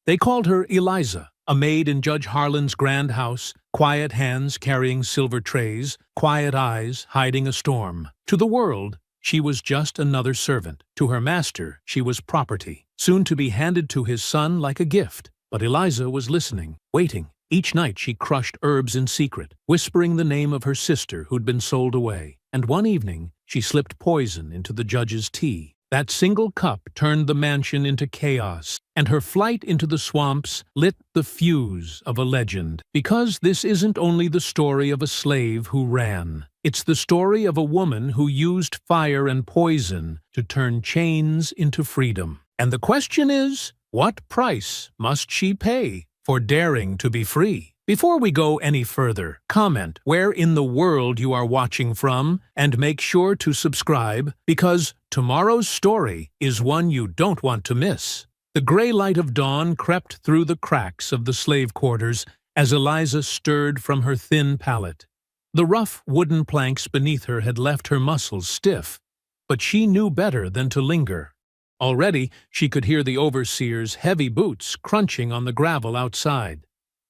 They called her Eliza, a maid in Judge Harlan's grand house, quiet hands carrying silver trays, quiet eyes hiding a storm. To the world, she was just another servant. To her master, she was property, soon to be handed to his son like a gift. But Eliza was listening, waiting. Each night she crushed herbs in secret, whispering the name of her sister who'd been sold away. And one evening, she slipped poison into the judge's tea. That single cup turned the mansion into chaos, and her flight into the swamps lit the fuse of a legend. Because this isn't only the story of a slave who ran. It's the story of a woman who used fire and poison to turn chains into freedom. And the question is, what price must she pay for daring to be free? Before we go any further, comment where in the world you are watching from and make sure to subscribe because tomorrow's story is one you don't want to miss. The gray light of dawn crept through the cracks of the slave quarters as Eliza stirred from her thin pallet. The rough wooden planks beneath her had left her muscles stiff, but she knew better than to linger. Already she could hear the overseer's heavy boots crunching on the gravel outside.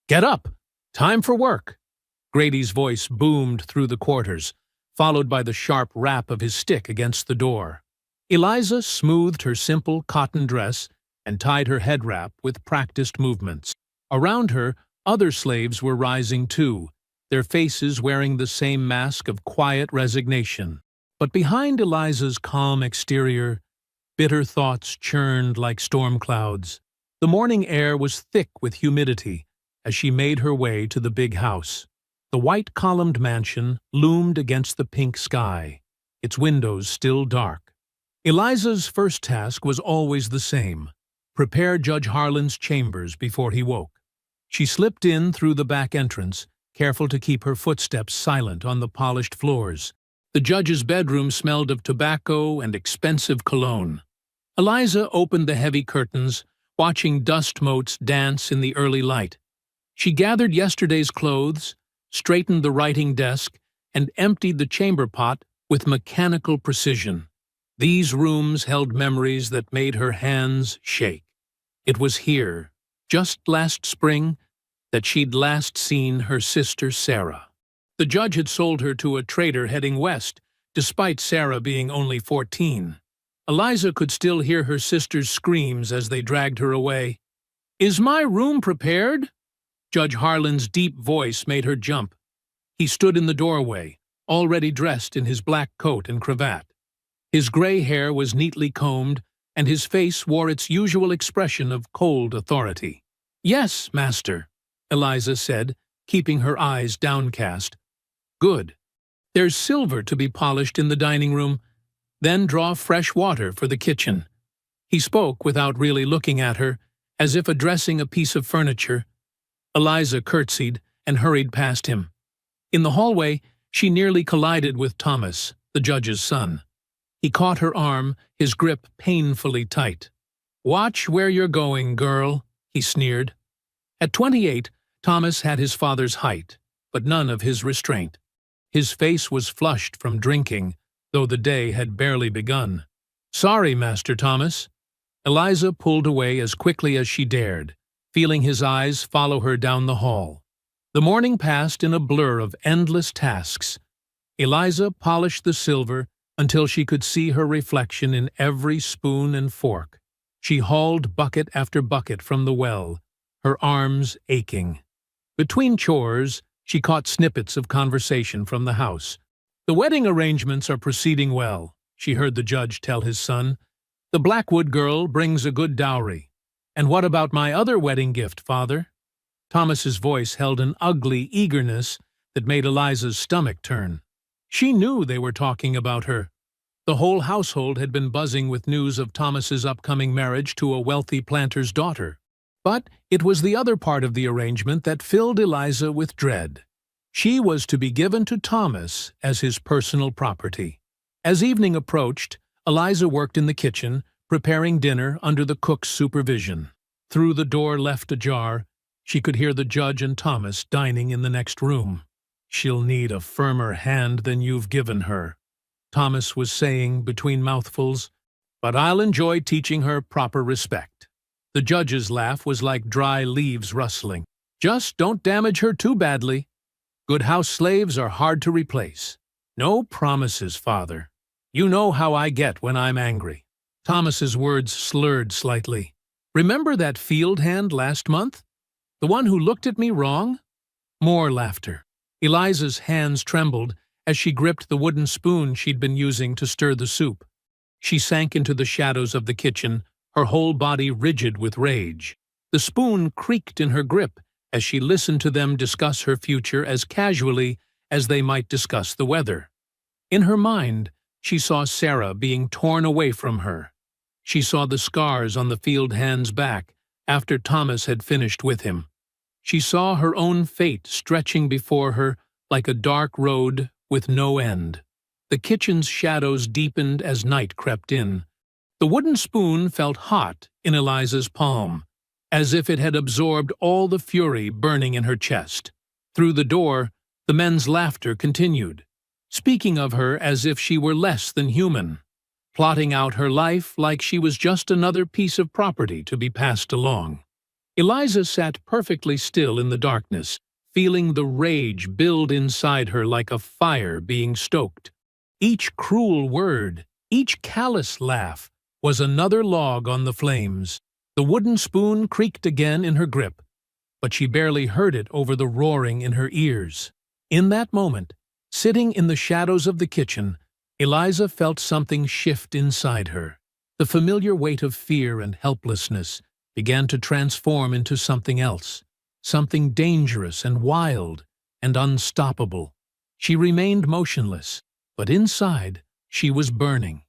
"Get up! Time for work!" Grady's voice boomed through the quarters, followed by the sharp rap of his stick against the door. Eliza smoothed her simple cotton dress and tied her head wrap with practiced movements. Around her, other slaves were rising too, their faces wearing the same mask of quiet resignation. But behind Eliza's calm exterior, bitter thoughts churned like storm clouds. The morning air was thick with humidity as she made her way to the big house. The white-columned mansion loomed against the pink sky, its windows still dark. Eliza's first task was always the same: prepare Judge Harlan's chambers before he woke. She slipped in through the back entrance, careful to keep her footsteps silent on the polished floors. The judge's bedroom smelled of tobacco and expensive cologne. Eliza opened the heavy curtains, watching dust motes dance in the early light. She gathered yesterday's clothes, straightened the writing desk, and emptied the chamber pot with mechanical precision. These rooms held memories that made her hands shake. It was here, just last spring, that she'd last seen her sister Sarah. The judge had sold her to a trader heading west, despite Sarah being only 14. Eliza could still hear her sister's screams as they dragged her away. "Is my room prepared?" Judge Harlan's deep voice made her jump. He stood in the doorway, already dressed in his black coat and cravat. His gray hair was neatly combed, and his face wore its usual expression of cold authority. "Yes, master," Eliza said, keeping her eyes downcast. "Good. There's silver to be polished in the dining room. Then draw fresh water for the kitchen." He spoke without really looking at her, as if addressing a piece of furniture. Eliza curtsied and hurried past him. In the hallway, she nearly collided with Thomas, the judge's son. He caught her arm, his grip painfully tight. "Watch where you're going, girl," he sneered. At 28, Thomas had his father's height, but none of his restraint. His face was flushed from drinking, though the day had barely begun. "Sorry, Master Thomas." Eliza pulled away as quickly as she dared, feeling his eyes follow her down the hall. The morning passed in a blur of endless tasks. Eliza polished the silver until she could see her reflection in every spoon and fork. She hauled bucket after bucket from the well, her arms aching. Between chores, she caught snippets of conversation from the house. "The wedding arrangements are proceeding well," she heard the judge tell his son. "The Blackwood girl brings a good dowry. And what about my other wedding gift, father?" Thomas's voice held an ugly eagerness that made Eliza's stomach turn. She knew they were talking about her. The whole household had been buzzing with news of Thomas's upcoming marriage to a wealthy planter's daughter. But it was the other part of the arrangement that filled Eliza with dread. She was to be given to Thomas as his personal property. As evening approached, Eliza worked in the kitchen, preparing dinner under the cook's supervision. Through the door left ajar, she could hear the judge and Thomas dining in the next room. "She'll need a firmer hand than you've given her," Thomas was saying between mouthfuls, "but I'll enjoy teaching her proper respect." The judge's laugh was like dry leaves rustling. Just don't damage her too badly. Good house slaves are hard to replace. No promises, Father. You know how I get when I'm angry. Thomas's words slurred slightly. Remember that field hand last month? The one who looked at me wrong? More laughter. Eliza's hands trembled as she gripped the wooden spoon she'd been using to stir the soup. She sank into the shadows of the kitchen, her whole body rigid with rage. The spoon creaked in her grip as she listened to them discuss her future as casually as they might discuss the weather. In her mind, she saw Sarah being torn away from her. She saw the scars on the field hand's back after Thomas had finished with him. She saw her own fate stretching before her like a dark road with no end. The kitchen's shadows deepened as night crept in. The wooden spoon felt hot in Eliza's palm, as if it had absorbed all the fury burning in her chest. Through the door, the men's laughter continued, speaking of her as if she were less than human, plotting out her life like she was just another piece of property to be passed along. Eliza sat perfectly still in the darkness, feeling the rage build inside her like a fire being stoked. Each cruel word, each callous laugh, was another log on the flames. The wooden spoon creaked again in her grip, but she barely heard it over the roaring in her ears. In that moment, sitting in the shadows of the kitchen, Eliza felt something shift inside her. The familiar weight of fear and helplessness began to transform into something else, something dangerous and wild and unstoppable. She remained motionless, but inside she was burning.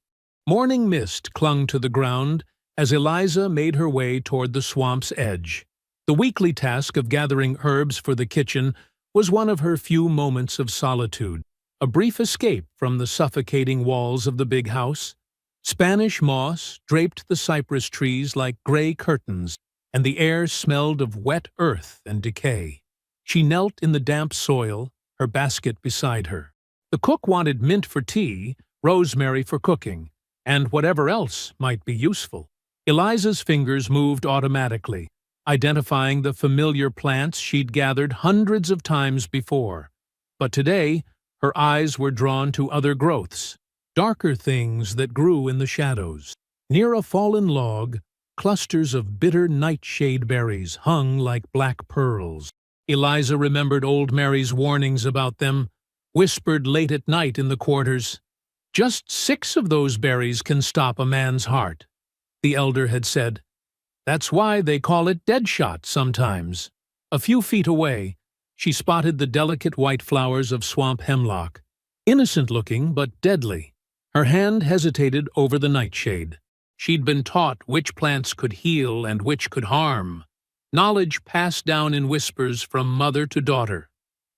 Morning mist clung to the ground as Eliza made her way toward the swamp's edge. The weekly task of gathering herbs for the kitchen was one of her few moments of solitude, a brief escape from the suffocating walls of the big house. Spanish moss draped the cypress trees like gray curtains, and the air smelled of wet earth and decay. She knelt in the damp soil, her basket beside her. The cook wanted mint for tea, rosemary for cooking, and whatever else might be useful. Eliza's fingers moved automatically, identifying the familiar plants she'd gathered hundreds of times before. But today, her eyes were drawn to other growths, darker things that grew in the shadows. Near a fallen log, clusters of bitter nightshade berries hung like black pearls. Eliza remembered old Mary's warnings about them, whispered late at night in the quarters. "Just 6 of those berries can stop a man's heart," the elder had said. "That's why they call it deadshot sometimes." A few feet away, she spotted the delicate white flowers of swamp hemlock, innocent-looking but deadly. Her hand hesitated over the nightshade. She'd been taught which plants could heal and which could harm. Knowledge passed down in whispers from mother to daughter,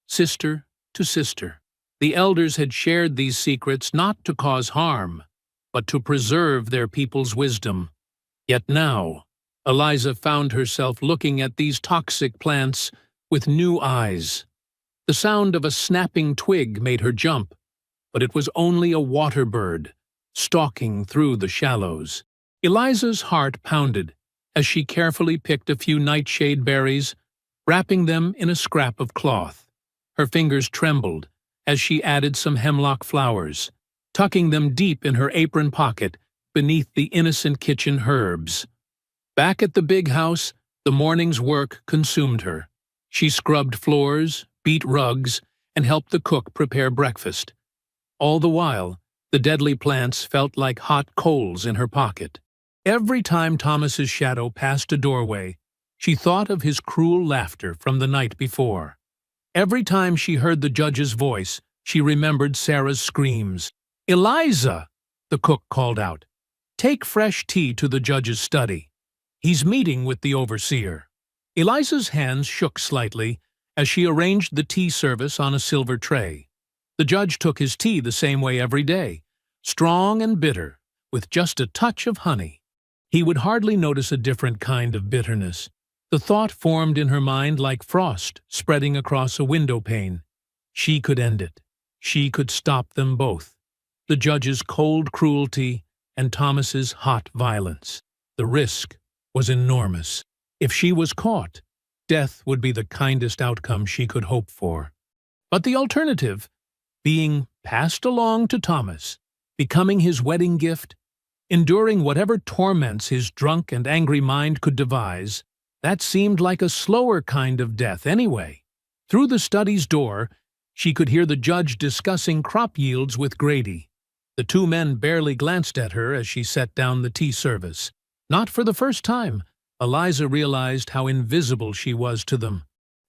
sister to sister. The elders had shared these secrets not to cause harm, but to preserve their people's wisdom. Yet now, Eliza found herself looking at these toxic plants with new eyes. The sound of a snapping twig made her jump, but it was only a water bird, stalking through the shallows. Eliza's heart pounded as she carefully picked a few nightshade berries, wrapping them in a scrap of cloth. Her fingers trembled as she added some hemlock flowers, tucking them deep in her apron pocket beneath the innocent kitchen herbs. Back at the big house, the morning's work consumed her. She scrubbed floors, beat rugs, and helped the cook prepare breakfast. All the while, the deadly plants felt like hot coals in her pocket. Every time Thomas's shadow passed a doorway, she thought of his cruel laughter from the night before. Every time she heard the judge's voice, she remembered Sarah's screams. "Eliza!" the cook called out. "Take fresh tea to the judge's study. He's meeting with the overseer." Eliza's hands shook slightly as she arranged the tea service on a silver tray. The judge took his tea the same way every day, strong and bitter, with just a touch of honey. He would hardly notice a different kind of bitterness. The thought formed in her mind like frost spreading across a window pane. She could end it. She could stop them both. The judge's cold cruelty and Thomas's hot violence. The risk was enormous. If she was caught, death would be the kindest outcome she could hope for. But the alternative, being passed along to Thomas, becoming his wedding gift, enduring whatever torments his drunk and angry mind could devise, that seemed like a slower kind of death anyway. Through the study's door, she could hear the judge discussing crop yields with Grady. The two men barely glanced at her as she set down the tea service. Not for the first time, Eliza realized how invisible she was to them.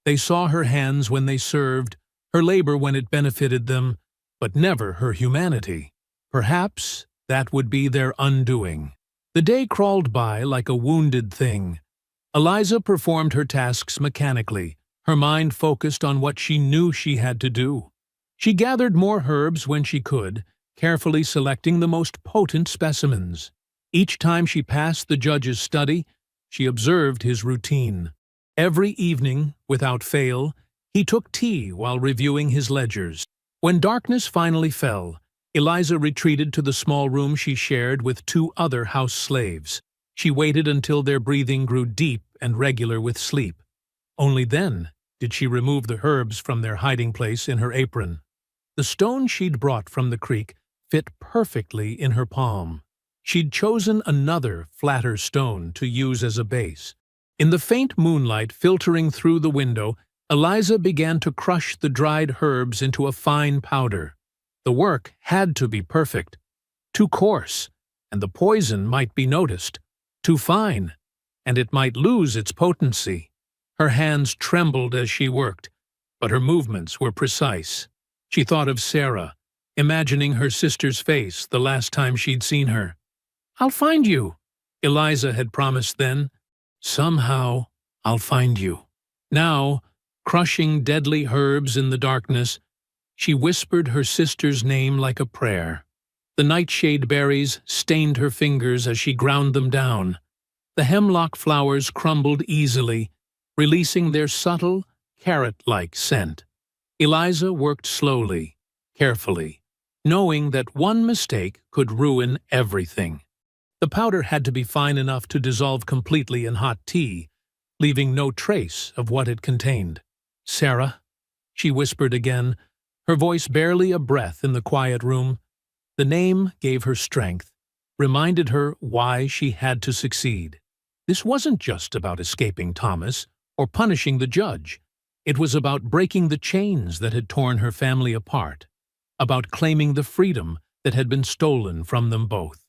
They saw her hands when they served, her labor when it benefited them, but never her humanity. Perhaps that would be their undoing. The day crawled by like a wounded thing. Eliza performed her tasks mechanically, her mind focused on what she knew she had to do. She gathered more herbs when she could, carefully selecting the most potent specimens. Each time she passed the judge's study, she observed his routine. Every evening, without fail, he took tea while reviewing his ledgers. When darkness finally fell, Eliza retreated to the small room she shared with two other house slaves. She waited until their breathing grew deep and regular with sleep. Only then did she remove the herbs from their hiding place in her apron. The stone she'd brought from the creek fit perfectly in her palm. She'd chosen another, flatter stone to use as a base. In the faint moonlight filtering through the window, Eliza began to crush the dried herbs into a fine powder. The work had to be perfect. Too coarse, and the poison might be noticed. Too fine, and it might lose its potency. Her hands trembled as she worked, but her movements were precise. She thought of Sarah, imagining her sister's face the last time she'd seen her. "I'll find you," Eliza had promised then. "Somehow, I'll find you." Now, crushing deadly herbs in the darkness, she whispered her sister's name like a prayer. The nightshade berries stained her fingers as she ground them down. The hemlock flowers crumbled easily, releasing their subtle, carrot-like scent. Eliza worked slowly, carefully, knowing that one mistake could ruin everything. The powder had to be fine enough to dissolve completely in hot tea, leaving no trace of what it contained. "Sarah," she whispered again, her voice barely a breath in the quiet room. The name gave her strength, reminded her why she had to succeed. This wasn't just about escaping Thomas or punishing the judge. It was about breaking the chains that had torn her family apart, about claiming the freedom that had been stolen from them both.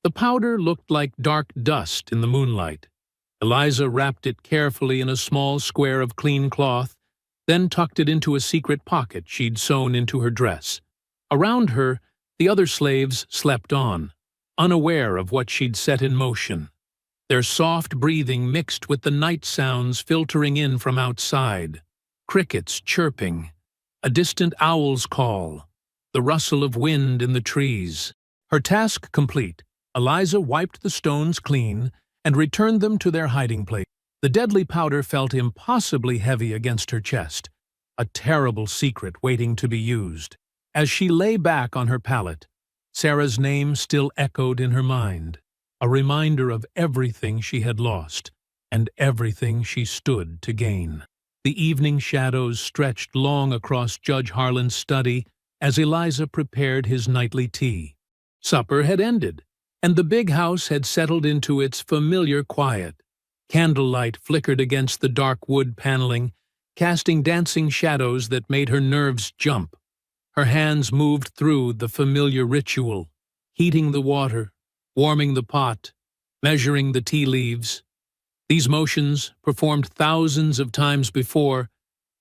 The powder looked like dark dust in the moonlight. Eliza wrapped it carefully in a small square of clean cloth, then tucked it into a secret pocket she'd sewn into her dress. Around her, the other slaves slept on, unaware of what she'd set in motion. Their soft breathing mixed with the night sounds filtering in from outside. Crickets chirping, a distant owl's call, the rustle of wind in the trees. Her task complete, Eliza wiped the stones clean and returned them to their hiding place. The deadly powder felt impossibly heavy against her chest, a terrible secret waiting to be used. As she lay back on her pallet, Sarah's name still echoed in her mind, a reminder of everything she had lost and everything she stood to gain. The evening shadows stretched long across Judge Harlan's study as Eliza prepared his nightly tea. Supper had ended, and the big house had settled into its familiar quiet. Candlelight flickered against the dark wood paneling, casting dancing shadows that made her nerves jump. Her hands moved through the familiar ritual, heating the water, warming the pot, measuring the tea leaves. These motions, performed thousands of times before,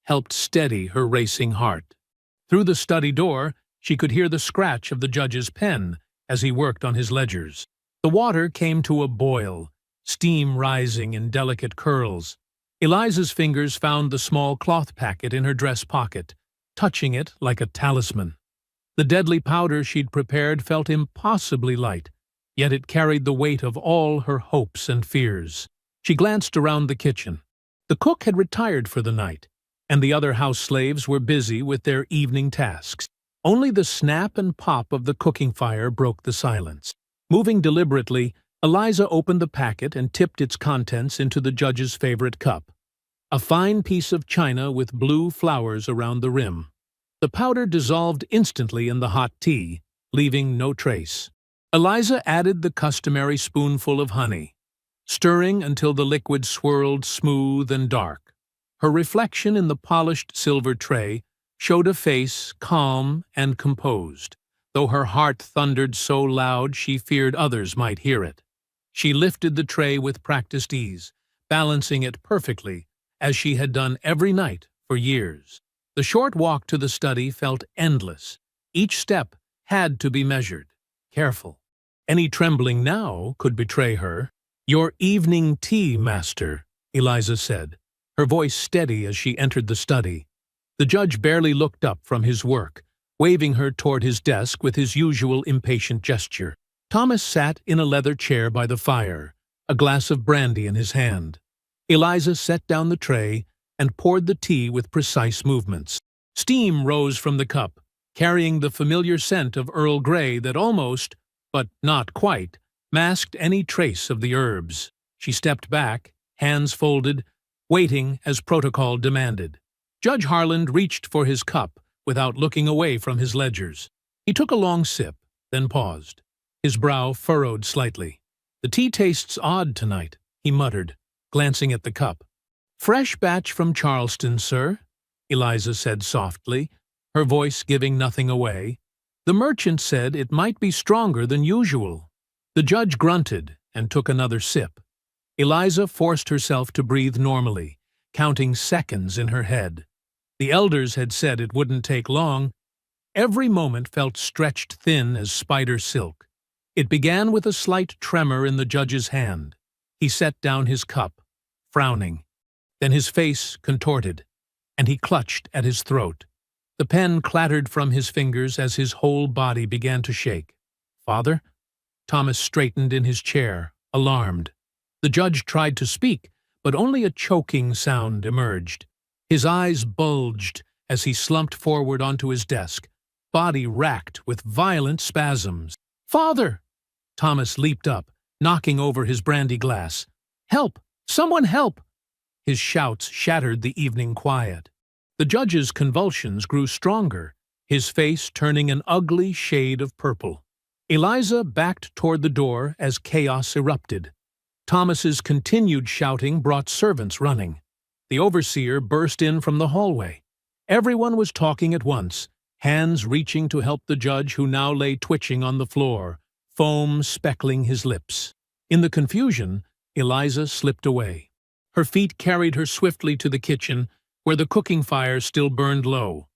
helped steady her racing heart. Through the study door, she could hear the scratch of the judge's pen as he worked on his ledgers. The water came to a boil, steam rising in delicate curls. Eliza's fingers found the small cloth packet in her dress pocket, touching it like a talisman. The deadly powder she'd prepared felt impossibly light, yet it carried the weight of all her hopes and fears. She glanced around the kitchen. The cook had retired for the night, and the other house slaves were busy with their evening tasks. Only the snap and pop of the cooking fire broke the silence. Moving deliberately, Eliza opened the packet and tipped its contents into the judge's favorite cup, a fine piece of china with blue flowers around the rim. The powder dissolved instantly in the hot tea, leaving no trace. Eliza added the customary spoonful of honey, stirring until the liquid swirled smooth and dark. Her reflection in the polished silver tray showed a face calm and composed, though her heart thundered so loud she feared others might hear it. She lifted the tray with practiced ease, balancing it perfectly, as she had done every night for years. The short walk to the study felt endless. Each step had to be measured, careful. Any trembling now could betray her. "Your evening tea, master," Eliza said, her voice steady as she entered the study. The judge barely looked up from his work, waving her toward his desk with his usual impatient gesture. Thomas sat in a leather chair by the fire, a glass of brandy in his hand. Eliza set down the tray and poured the tea with precise movements. Steam rose from the cup, carrying the familiar scent of Earl Grey that almost, but not quite, masked any trace of the herbs. She stepped back, hands folded, waiting as protocol demanded. Judge Harland reached for his cup without looking away from his ledgers. He took a long sip, then paused, his brow furrowed slightly. "The tea tastes odd tonight," he muttered, glancing at the cup. "Fresh batch from Charleston, sir," Eliza said softly, her voice giving nothing away. "The merchant said it might be stronger than usual." The judge grunted and took another sip. Eliza forced herself to breathe normally, counting seconds in her head. The elders had said it wouldn't take long. Every moment felt stretched thin as spider silk. It began with a slight tremor in the judge's hand. He set down his cup, frowning. Then his face contorted, and he clutched at his throat. The pen clattered from his fingers as his whole body began to shake. "Father?" Thomas straightened in his chair, alarmed. The judge tried to speak, but only a choking sound emerged. His eyes bulged as he slumped forward onto his desk, body racked with violent spasms. "Father!" Thomas leaped up, knocking over his brandy glass. "Help! Someone help!" His shouts shattered the evening quiet. The judge's convulsions grew stronger, his face turning an ugly shade of purple. Eliza backed toward the door as chaos erupted. Thomas's continued shouting brought servants running. The overseer burst in from the hallway. Everyone was talking at once, hands reaching to help the judge who now lay twitching on the floor, foam speckling his lips. In the confusion, Eliza slipped away. Her feet carried her swiftly to the kitchen, where the cooking fire still burned low.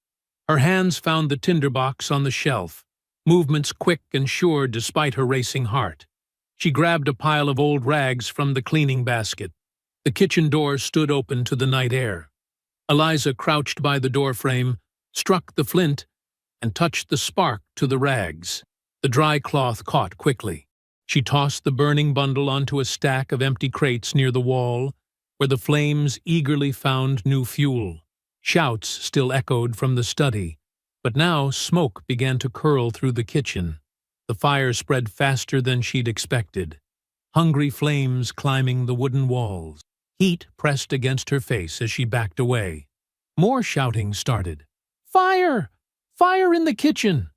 Her hands found the tinderbox on the shelf, movements quick and sure despite her racing heart. She grabbed a pile of old rags from the cleaning basket. The kitchen door stood open to the night air. Eliza crouched by the doorframe, struck the flint, and touched the spark to the rags. The dry cloth caught quickly. She tossed the burning bundle onto a stack of empty crates near the wall, where the flames eagerly found new fuel. Shouts still echoed from the study, but now smoke began to curl through the kitchen. The fire spread faster than she'd expected, hungry flames climbing the wooden walls. Heat pressed against her face as she backed away. More shouting started. "Fire! Fire in the kitchen!"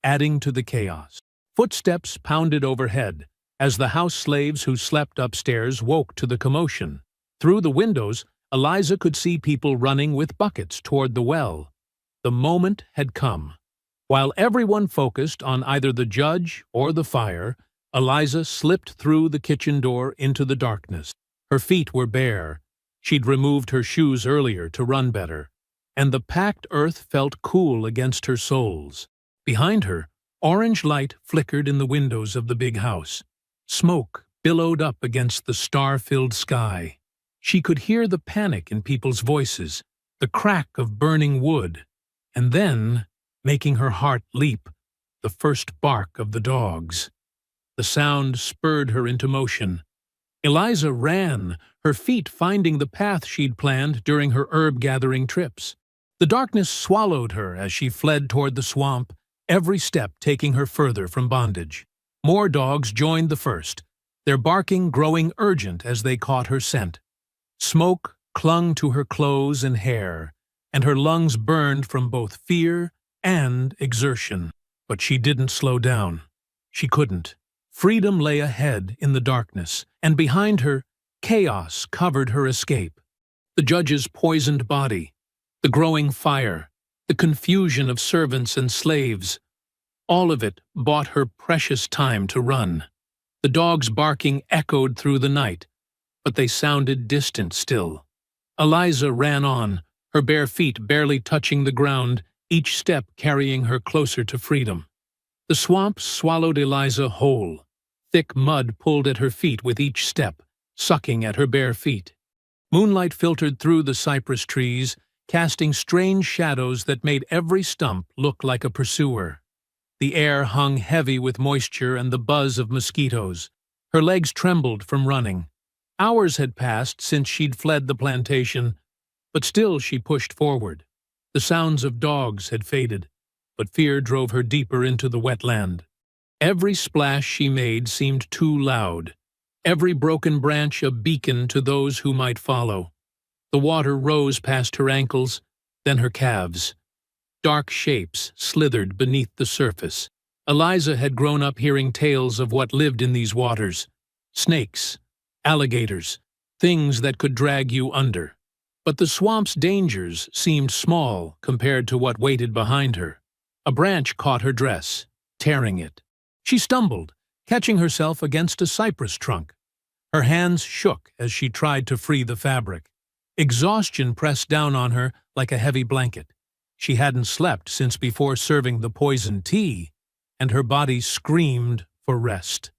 adding to the chaos. Footsteps pounded overhead as the house slaves who slept upstairs woke to the commotion. Through the windows, Eliza could see people running with buckets toward the well. The moment had come. While everyone focused on either the judge or the fire, Eliza slipped through the kitchen door into the darkness. Her feet were bare. She'd removed her shoes earlier to run better, and the packed earth felt cool against her soles. Behind her, orange light flickered in the windows of the big house. Smoke billowed up against the star-filled sky. She could hear the panic in people's voices, the crack of burning wood, and then, making her heart leap, the first bark of the dogs. The sound spurred her into motion. Eliza ran, her feet finding the path she'd planned during her herb-gathering trips. The darkness swallowed her as she fled toward the swamp, every step taking her further from bondage. More dogs joined the first, their barking growing urgent as they caught her scent. Smoke clung to her clothes and hair, and her lungs burned from both fear and exertion. But she didn't slow down. She couldn't. Freedom lay ahead in the darkness, and behind her, chaos covered her escape. The judge's poisoned body, the growing fire, the confusion of servants and slaves, all of it bought her precious time to run. The dogs' barking echoed through the night, but they sounded distant still. Eliza ran on, her bare feet barely touching the ground, each step carrying her closer to freedom. The swamp swallowed Eliza whole. Thick mud pulled at her feet with each step, sucking at her bare feet. Moonlight filtered through the cypress trees, casting strange shadows that made every stump look like a pursuer. The air hung heavy with moisture and the buzz of mosquitoes. Her legs trembled from running. Hours had passed since she'd fled the plantation, but still she pushed forward. The sounds of dogs had faded, but fear drove her deeper into the wetland. Every splash she made seemed too loud, every broken branch a beacon to those who might follow. The water rose past her ankles, then her calves. Dark shapes slithered beneath the surface. Eliza had grown up hearing tales of what lived in these waters. Snakes, alligators, things that could drag you under. But the swamp's dangers seemed small compared to what waited behind her. A branch caught her dress, tearing it. She stumbled, catching herself against a cypress trunk. Her hands shook as she tried to free the fabric. Exhaustion pressed down on her like a heavy blanket. She hadn't slept since before serving the poisoned tea, and her body screamed for rest.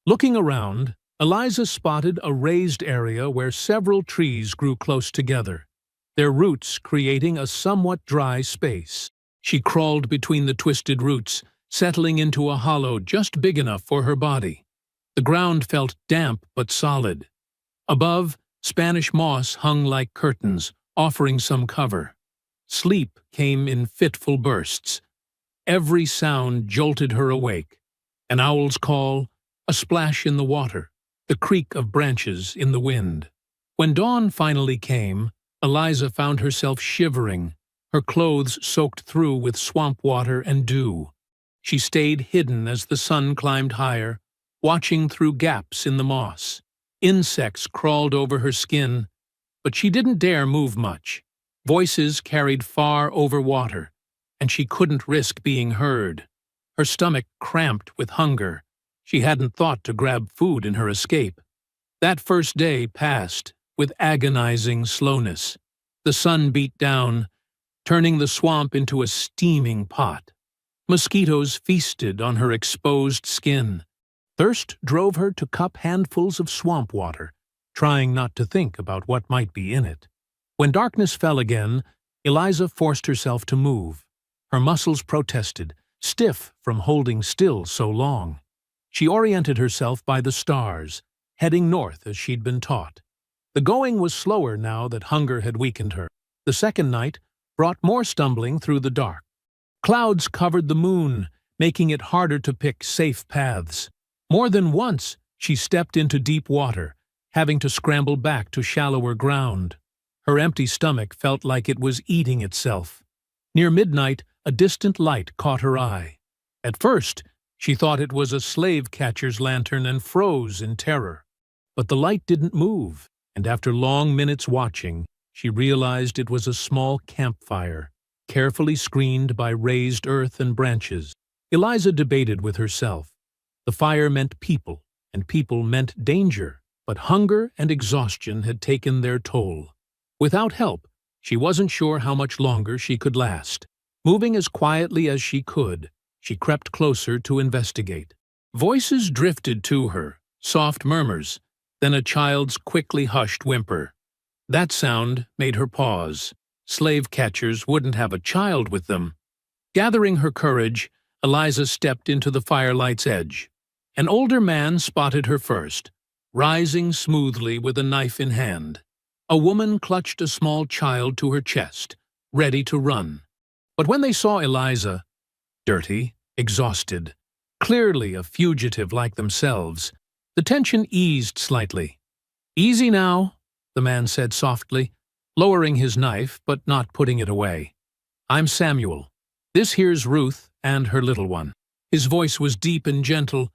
Looking around, Eliza spotted a raised area where several trees grew close together, their roots creating a somewhat dry space. She crawled between the twisted roots, settling into a hollow just big enough for her body. The ground felt damp but solid. Above, Spanish moss hung like curtains, offering some cover. Sleep came in fitful bursts. Every sound jolted her awake. An owl's call, a splash in the water, the creak of branches in the wind. When dawn finally came, Eliza found herself shivering, her clothes soaked through with swamp water and dew. She stayed hidden as the sun climbed higher, watching through gaps in the moss. Insects crawled over her skin, but she didn't dare move much. Voices carried far over water, and she couldn't risk being heard. Her stomach cramped with hunger. She hadn't thought to grab food in her escape. That first day passed with agonizing slowness. The sun beat down, turning the swamp into a steaming pot. Mosquitoes feasted on her exposed skin. Thirst drove her to cup handfuls of swamp water, trying not to think about what might be in it. When darkness fell again, Eliza forced herself to move. Her muscles protested, stiff from holding still so long. She oriented herself by the stars, heading north as she'd been taught. The going was slower now that hunger had weakened her. The second night brought more stumbling through the dark. Clouds covered the moon, making it harder to pick safe paths. More than once, she stepped into deep water, having to scramble back to shallower ground. Her empty stomach felt like it was eating itself. Near midnight, a distant light caught her eye. At first, she thought it was a slave catcher's lantern and froze in terror. But the light didn't move, and after long minutes watching, she realized it was a small campfire, carefully screened by raised earth and branches. Eliza debated with herself. The fire meant people, and people meant danger, but hunger and exhaustion had taken their toll. Without help, she wasn't sure how much longer she could last. Moving as quietly as she could, she crept closer to investigate. Voices drifted to her, soft murmurs, then a child's quickly hushed whimper. That sound made her pause. Slave catchers wouldn't have a child with them. Gathering her courage, Eliza stepped into the firelight's edge. An older man spotted her first, rising smoothly with a knife in hand. A woman clutched a small child to her chest, ready to run. But when they saw Eliza, dirty, exhausted, clearly a fugitive like themselves, The tension eased slightly. "Easy now," the man said softly, lowering his knife but not putting it away. "I'm Samuel. This here's Ruth and her little one." His voice was deep and gentle,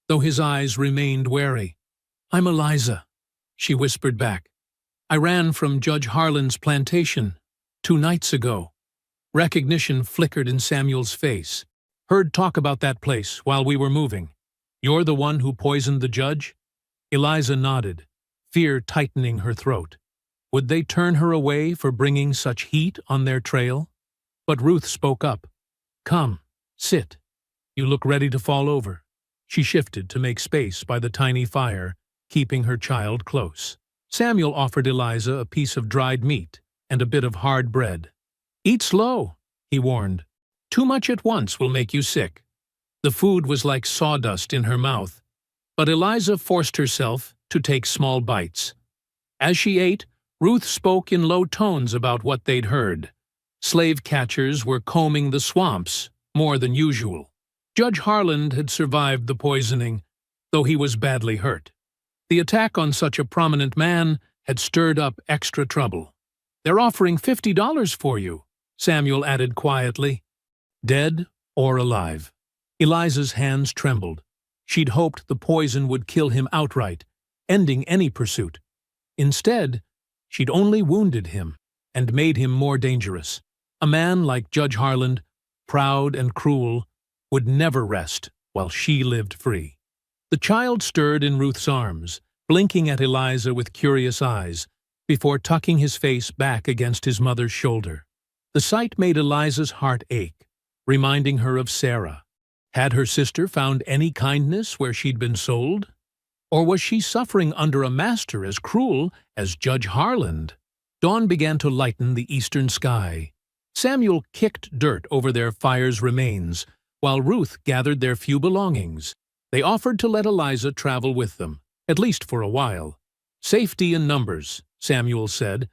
though his eyes remained wary. "I'm Eliza," she whispered back. "I ran from Judge Harlan's plantation 2 nights ago." Recognition flickered in Samuel's face. "Heard talk about that place while we were moving. You're the one who poisoned the judge?" Eliza nodded, fear tightening her throat. Would they turn her away for bringing such heat on their trail? But Ruth spoke up. "Come, sit. You look ready to fall over." She shifted to make space by the tiny fire, keeping her child close. Samuel offered Eliza a piece of dried meat and a bit of hard bread. "Eat slow," he warned. "Too much at once will make you sick." The food was like sawdust in her mouth, but Eliza forced herself to take small bites. As she ate, Ruth spoke in low tones about what they'd heard. Slave catchers were combing the swamps more than usual. Judge Harlan had survived the poisoning, though he was badly hurt. The attack on such a prominent man had stirred up extra trouble. "They're offering $50 for you," Samuel added quietly. "Dead or alive?" Eliza's hands trembled. She'd hoped the poison would kill him outright, ending any pursuit. Instead, she'd only wounded him and made him more dangerous. A man like Judge Harlan, proud and cruel, would never rest while she lived free. The child stirred in Ruth's arms, blinking at Eliza with curious eyes, before tucking his face back against his mother's shoulder. The sight made Eliza's heart ache, reminding her of Sarah. Had her sister found any kindness where she'd been sold? Or was she suffering under a master as cruel as Judge Harlan? Dawn began to lighten the eastern sky. Samuel kicked dirt over their fire's remains, while Ruth gathered their few belongings. They offered to let Eliza travel with them, at least for a while. "Safety in numbers," Samuel said,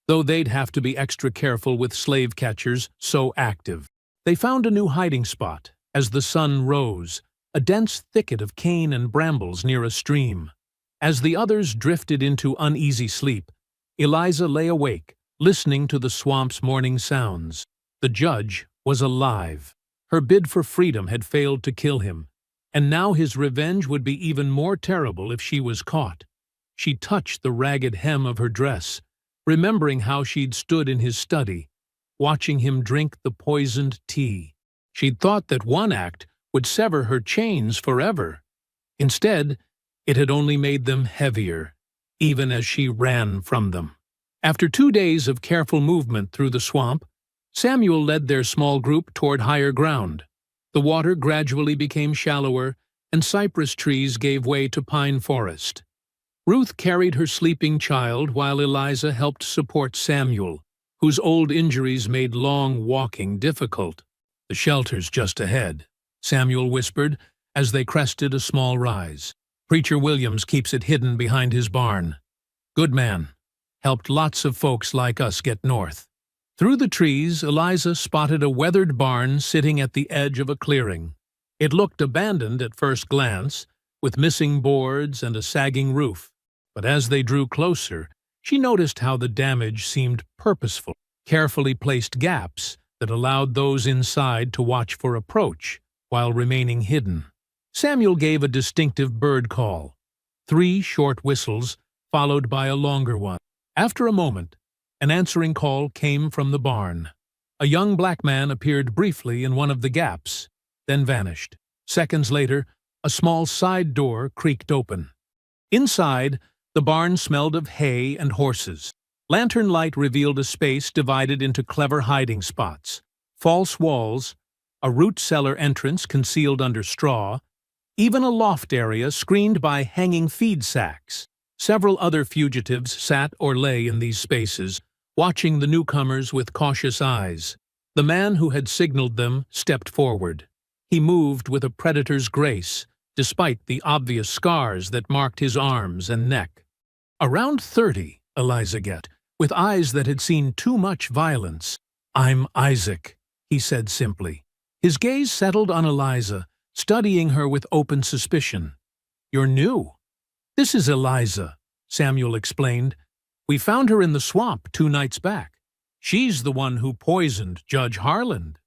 though they'd have to be extra careful with slave catchers so active. They found a new hiding spot as the sun rose, a dense thicket of cane and brambles near a stream. As the others drifted into uneasy sleep, Eliza lay awake, listening to the swamp's morning sounds. The judge was alive. Her bid for freedom had failed to kill him, and now his revenge would be even more terrible if she was caught. She touched the ragged hem of her dress, remembering how she'd stood in his study, watching him drink the poisoned tea. She'd thought that one act would sever her chains forever. Instead, it had only made them heavier, even as she ran from them. After 2 days of careful movement through the swamp, Samuel led their small group toward higher ground. The water gradually became shallower, and cypress trees gave way to pine forest. Ruth carried her sleeping child while Eliza helped support Samuel, whose old injuries made long walking difficult. "The shelter's just ahead," Samuel whispered as they crested a small rise. "Preacher Williams keeps it hidden behind his barn. Good man. Helped lots of folks like us get north." Through the trees, Eliza spotted a weathered barn sitting at the edge of a clearing. It looked abandoned at first glance, with missing boards and a sagging roof. But as they drew closer, she noticed how the damage seemed purposeful, carefully placed gaps that allowed those inside to watch for approach while remaining hidden. Samuel gave a distinctive bird call, 3 short whistles followed by a longer one. After a moment, an answering call came from the barn. A young black man appeared briefly in one of the gaps, then vanished. Seconds later, a small side door creaked open. Inside, the barn smelled of hay and horses. Lantern light revealed a space divided into clever hiding spots, false walls, a root cellar entrance concealed under straw, even a loft area screened by hanging feed sacks. Several other fugitives sat or lay in these spaces, watching the newcomers with cautious eyes. The man who had signaled them stepped forward. He moved with a predator's grace, despite the obvious scars that marked his arms and neck. Around 30, Eliza guessed, with eyes that had seen too much violence. "I'm Isaac," he said simply. His gaze settled on Eliza, studying her with open suspicion. "You're new. "This is Eliza," Samuel explained. "We found her in the swamp 2 nights back. She's the one who poisoned Judge Harland."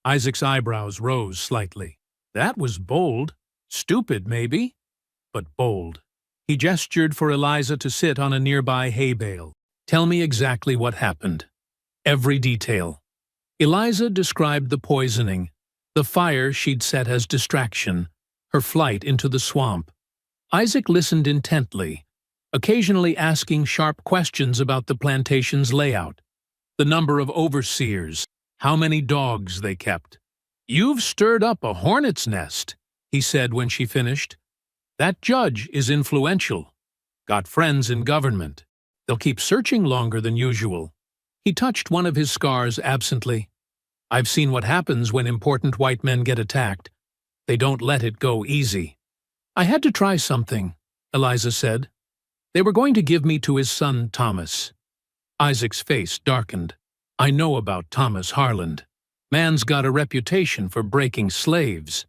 Isaac's eyebrows rose slightly. That was bold. Stupid, maybe, but bold. He gestured for Eliza to sit on a nearby hay bale. "Tell me exactly what happened. Every detail." Eliza described the poisoning, the fire she'd set as distraction, her flight into the swamp. Isaac listened intently, occasionally asking sharp questions about the plantation's layout, the number of overseers, how many dogs they kept. "You've stirred up a hornet's nest," he said when she finished. "That judge is influential. Got friends in government. They'll keep searching longer than usual." He touched one of his scars absently. "I've seen what happens when important white men get attacked. They don't let it go easy." "I had to try something," Eliza said. "They were going to give me to his son, Thomas." Isaac's face darkened. "I know about Thomas Harland. Man's got a reputation for breaking slaves,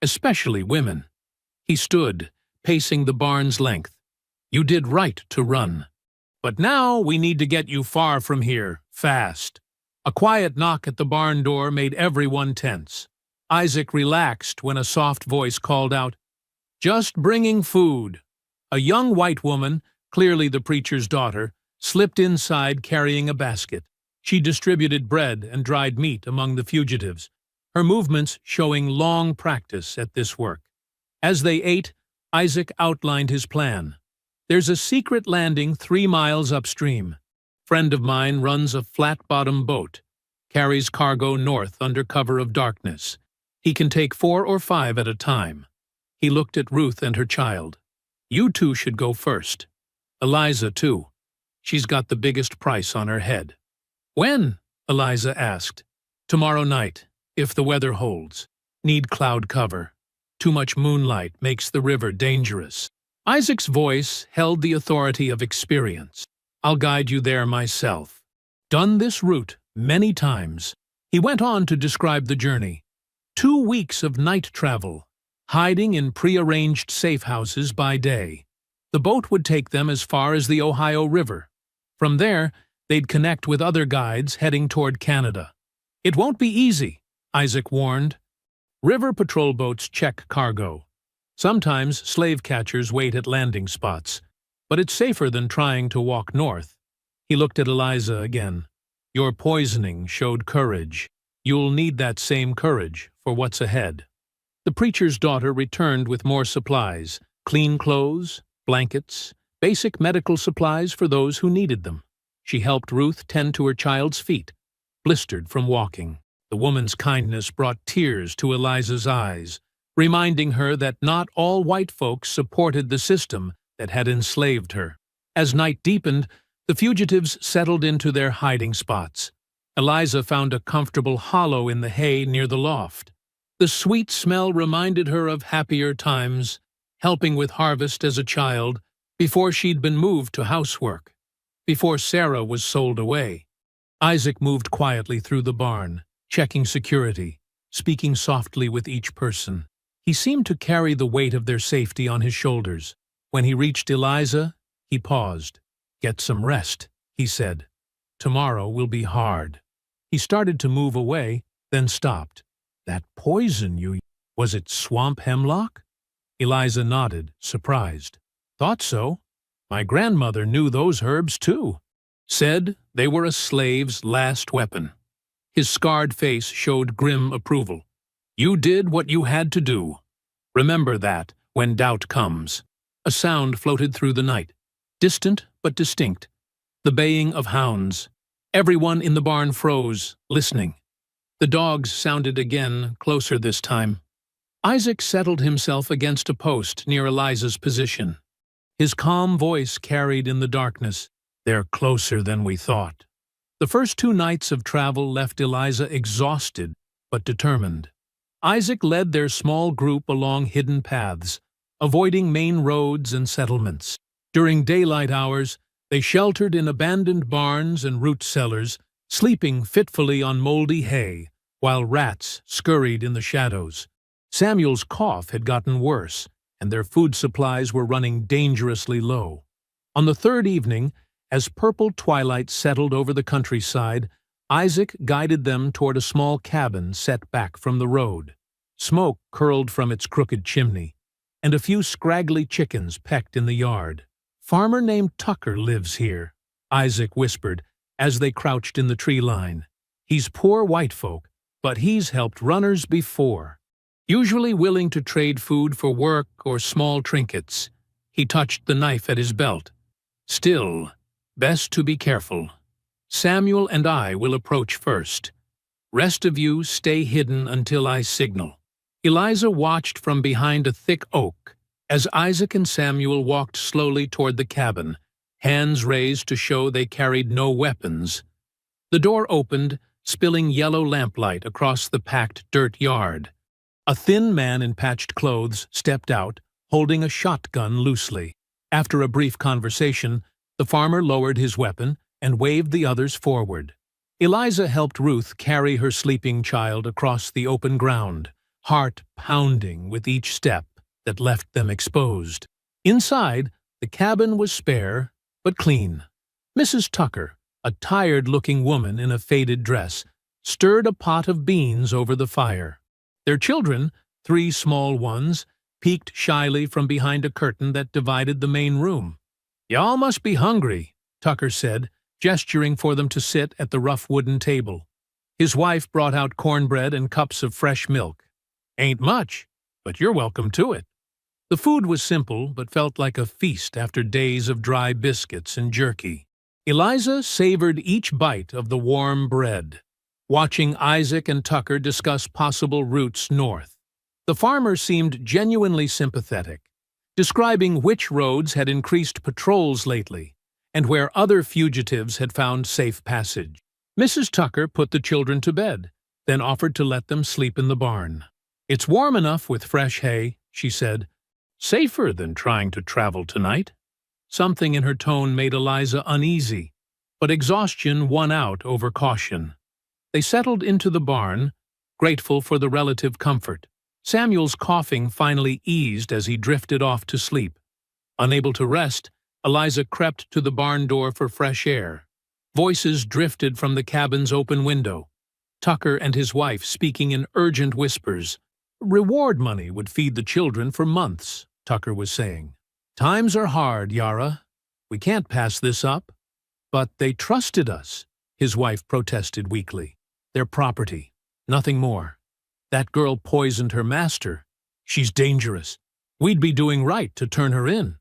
especially women." He stood, pacing the barn's length. "You did right to run. But now we need to get you far from here, fast." A quiet knock at the barn door made everyone tense. Isaac relaxed when a soft voice called out, "Just bringing food." A young white woman, clearly the preacher's daughter, slipped inside carrying a basket. She distributed bread and dried meat among the fugitives, her movements showing long practice at this work. As they ate, Isaac outlined his plan. "There's a secret landing 3 miles upstream. Friend of mine runs a flat-bottom boat, carries cargo north under cover of darkness. He can take 4 or 5 at a time." He looked at Ruth and her child. "You two should go first. Eliza, too. She's got the biggest price on her head." "When?" Eliza asked. "Tomorrow night, if the weather holds. Need cloud cover. Too much moonlight makes the river dangerous." Isaac's voice held the authority of experience. "I'll guide you there myself. Done this route many times." He went on to describe the journey. 2 weeks of night travel, hiding in pre-arranged safe houses by day. The boat would take them as far as the Ohio River. From there, they'd connect with other guides heading toward Canada. "It won't be easy," Isaac warned. "River patrol boats check cargo. Sometimes slave catchers wait at landing spots, but it's safer than trying to walk north." He looked at Eliza again. "Your poisoning showed courage. You'll need that same courage for what's ahead." The preacher's daughter returned with more supplies, clean clothes, blankets, basic medical supplies for those who needed them. She helped Ruth tend to her child's feet, blistered from walking. The woman's kindness brought tears to Eliza's eyes, reminding her that not all white folks supported the system that had enslaved her. As night deepened, the fugitives settled into their hiding spots. Eliza found a comfortable hollow in the hay near the loft. The sweet smell reminded her of happier times, helping with harvest as a child, before she'd been moved to housework, before Sarah was sold away. Isaac moved quietly through the barn, checking security, speaking softly with each person. He seemed to carry the weight of their safety on his shoulders. When he reached Eliza, he paused. "Get some rest," he said. "Tomorrow will be hard." He started to move away, then stopped. "That poison you... was it swamp hemlock?" Eliza nodded, surprised. "Thought so. My grandmother knew those herbs, too. Said they were a slave's last weapon." His scarred face showed grim approval. "You did what you had to do. Remember that when doubt comes." A sound floated through the night, distant but distinct. The baying of hounds. Everyone in the barn froze, listening. The dogs sounded again, closer this time. Isaac settled himself against a post near Eliza's position. His calm voice carried in the darkness. "They're closer than we thought." The first 2 nights of travel left Eliza exhausted but determined. Isaac led their small group along hidden paths, avoiding main roads and settlements. During daylight hours, they sheltered in abandoned barns and root cellars, sleeping fitfully on moldy hay, while rats scurried in the shadows. Samuel's cough had gotten worse, and their food supplies were running dangerously low. On the third evening, as purple twilight settled over the countryside, Isaac guided them toward a small cabin set back from the road. Smoke curled from its crooked chimney, and a few scraggly chickens pecked in the yard. "Farmer named Tucker lives here," Isaac whispered as they crouched in the tree line. "He's poor white folk, but he's helped runners before. Usually willing to trade food for work or small trinkets." He touched the knife at his belt. "Still, best to be careful. Samuel and I will approach first. Rest of you stay hidden until I signal." Eliza watched from behind a thick oak as Isaac and Samuel walked slowly toward the cabin, hands raised to show they carried no weapons. The door opened, spilling yellow lamplight across the packed dirt yard. A thin man in patched clothes stepped out, holding a shotgun loosely. After a brief conversation, the farmer lowered his weapon and waved the others forward. Eliza helped Ruth carry her sleeping child across the open ground, heart pounding with each step that left them exposed. Inside, the cabin was spare but clean. Mrs. Tucker, a tired-looking woman in a faded dress, stirred a pot of beans over the fire. Their children, 3 small ones, peeked shyly from behind a curtain that divided the main room. "Y'all must be hungry," Tucker said, gesturing for them to sit at the rough wooden table. His wife brought out cornbread and cups of fresh milk. "Ain't much, but you're welcome to it." The food was simple, but felt like a feast after days of dry biscuits and jerky. Eliza savored each bite of the warm bread, watching Isaac and Tucker discuss possible routes north. The farmer seemed genuinely sympathetic, describing which roads had increased patrols lately and where other fugitives had found safe passage. Mrs. Tucker put the children to bed, then offered to let them sleep in the barn. "It's warm enough with fresh hay," she said. "Safer than trying to travel tonight." Something in her tone made Eliza uneasy, but exhaustion won out over caution. They settled into the barn, grateful for the relative comfort. Samuel's coughing finally eased as he drifted off to sleep. Unable to rest, Eliza crept to the barn door for fresh air. Voices drifted from the cabin's open window. Tucker and his wife speaking in urgent whispers. "Reward money would feed the children for months," Tucker was saying. "Times are hard, Yara. We can't pass this up." "But they trusted us," his wife protested weakly. "Their property, nothing more. That girl poisoned her master. She's dangerous. We'd be doing right to turn her in."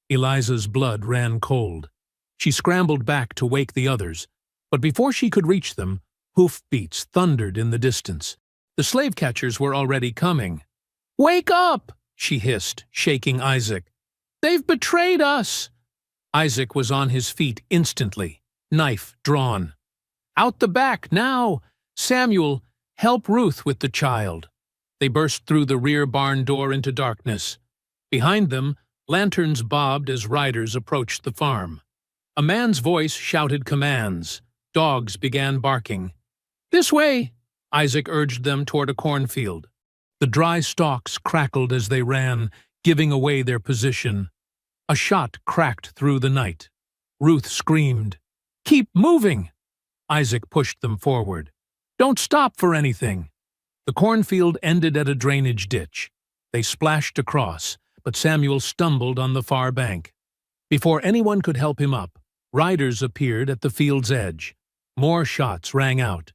Eliza's blood ran cold. She scrambled back to wake the others, but before she could reach them, hoofbeats thundered in the distance. The slave catchers were already coming. "Wake up!" she hissed, shaking Isaac. "They've betrayed us!" Isaac was on his feet instantly, knife drawn. "Out the back, now! Samuel, help Ruth with the child." They burst through the rear barn door into darkness. Behind them, lanterns bobbed as riders approached the farm. A man's voice shouted commands. Dogs began barking. "This way!" Isaac urged them toward a cornfield. The dry stalks crackled as they ran, giving away their position. A shot cracked through the night. Ruth screamed. "Keep moving!" Isaac pushed them forward. "Don't stop for anything." The cornfield ended at a drainage ditch. They splashed across, but Samuel stumbled on the far bank. Before anyone could help him up, riders appeared at the field's edge. More shots rang out.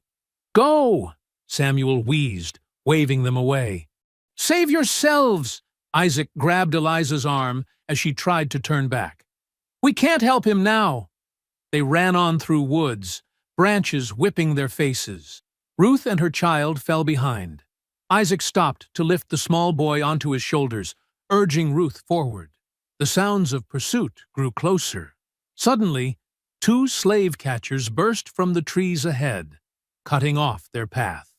"Go!" Samuel wheezed, waving them away. "Save yourselves!" Isaac grabbed Eliza's arm as she tried to turn back. "We can't help him now." They ran on through woods, branches whipping their faces. Ruth and her child fell behind. Isaac stopped to lift the small boy onto his shoulders, urging Ruth forward. The sounds of pursuit grew closer. Suddenly, 2 slave catchers burst from the trees ahead, cutting off their path.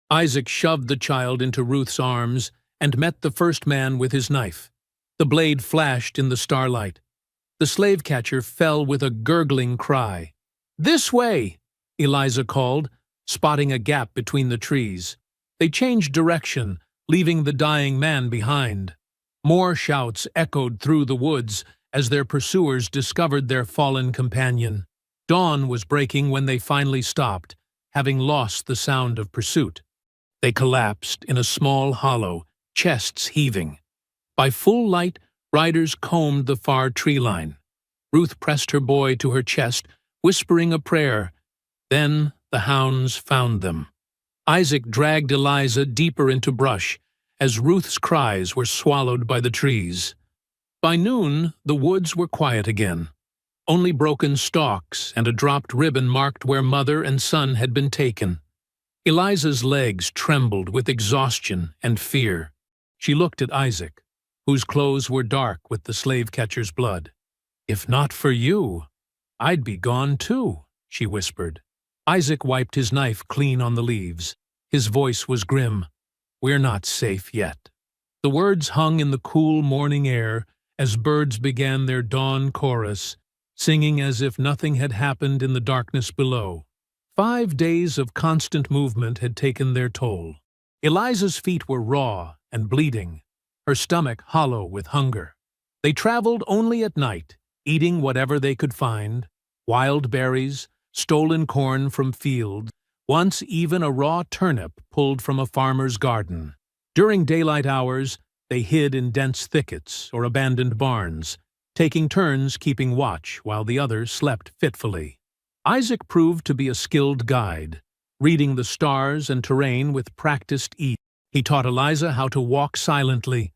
Isaac shoved the child into Ruth's arms and met the first man with his knife. The blade flashed in the starlight. The slave catcher fell with a gurgling cry. "This way!" Eliza called, spotting a gap between the trees. They changed direction, leaving the dying man behind. More shouts echoed through the woods as their pursuers discovered their fallen companion. Dawn was breaking when they finally stopped, having lost the sound of pursuit. They collapsed in a small hollow, chests heaving. By full light, riders combed the far tree line. Ruth pressed her boy to her chest, whispering a prayer. Then the hounds found them. Isaac dragged Eliza deeper into brush, as Ruth's cries were swallowed by the trees. By noon, the woods were quiet again. Only broken stalks and a dropped ribbon marked where mother and son had been taken. Eliza's legs trembled with exhaustion and fear. She looked at Isaac, whose clothes were dark with the slave-catcher's blood. "If not for you, I'd be gone too," she whispered. Isaac wiped his knife clean on the leaves. His voice was grim. "We're not safe yet." The words hung in the cool morning air as birds began their dawn chorus, singing as if nothing had happened in the darkness below. 5 days of constant movement had taken their toll. Eliza's feet were raw and bleeding, her stomach hollow with hunger. They traveled only at night, eating whatever they could find: wild berries, stolen corn from fields, once even a raw turnip pulled from a farmer's garden. During daylight hours, they hid in dense thickets or abandoned barns, taking turns keeping watch while the others slept fitfully. Isaac proved to be a skilled guide, reading the stars and terrain with practiced ease. He taught Eliza how to walk silently,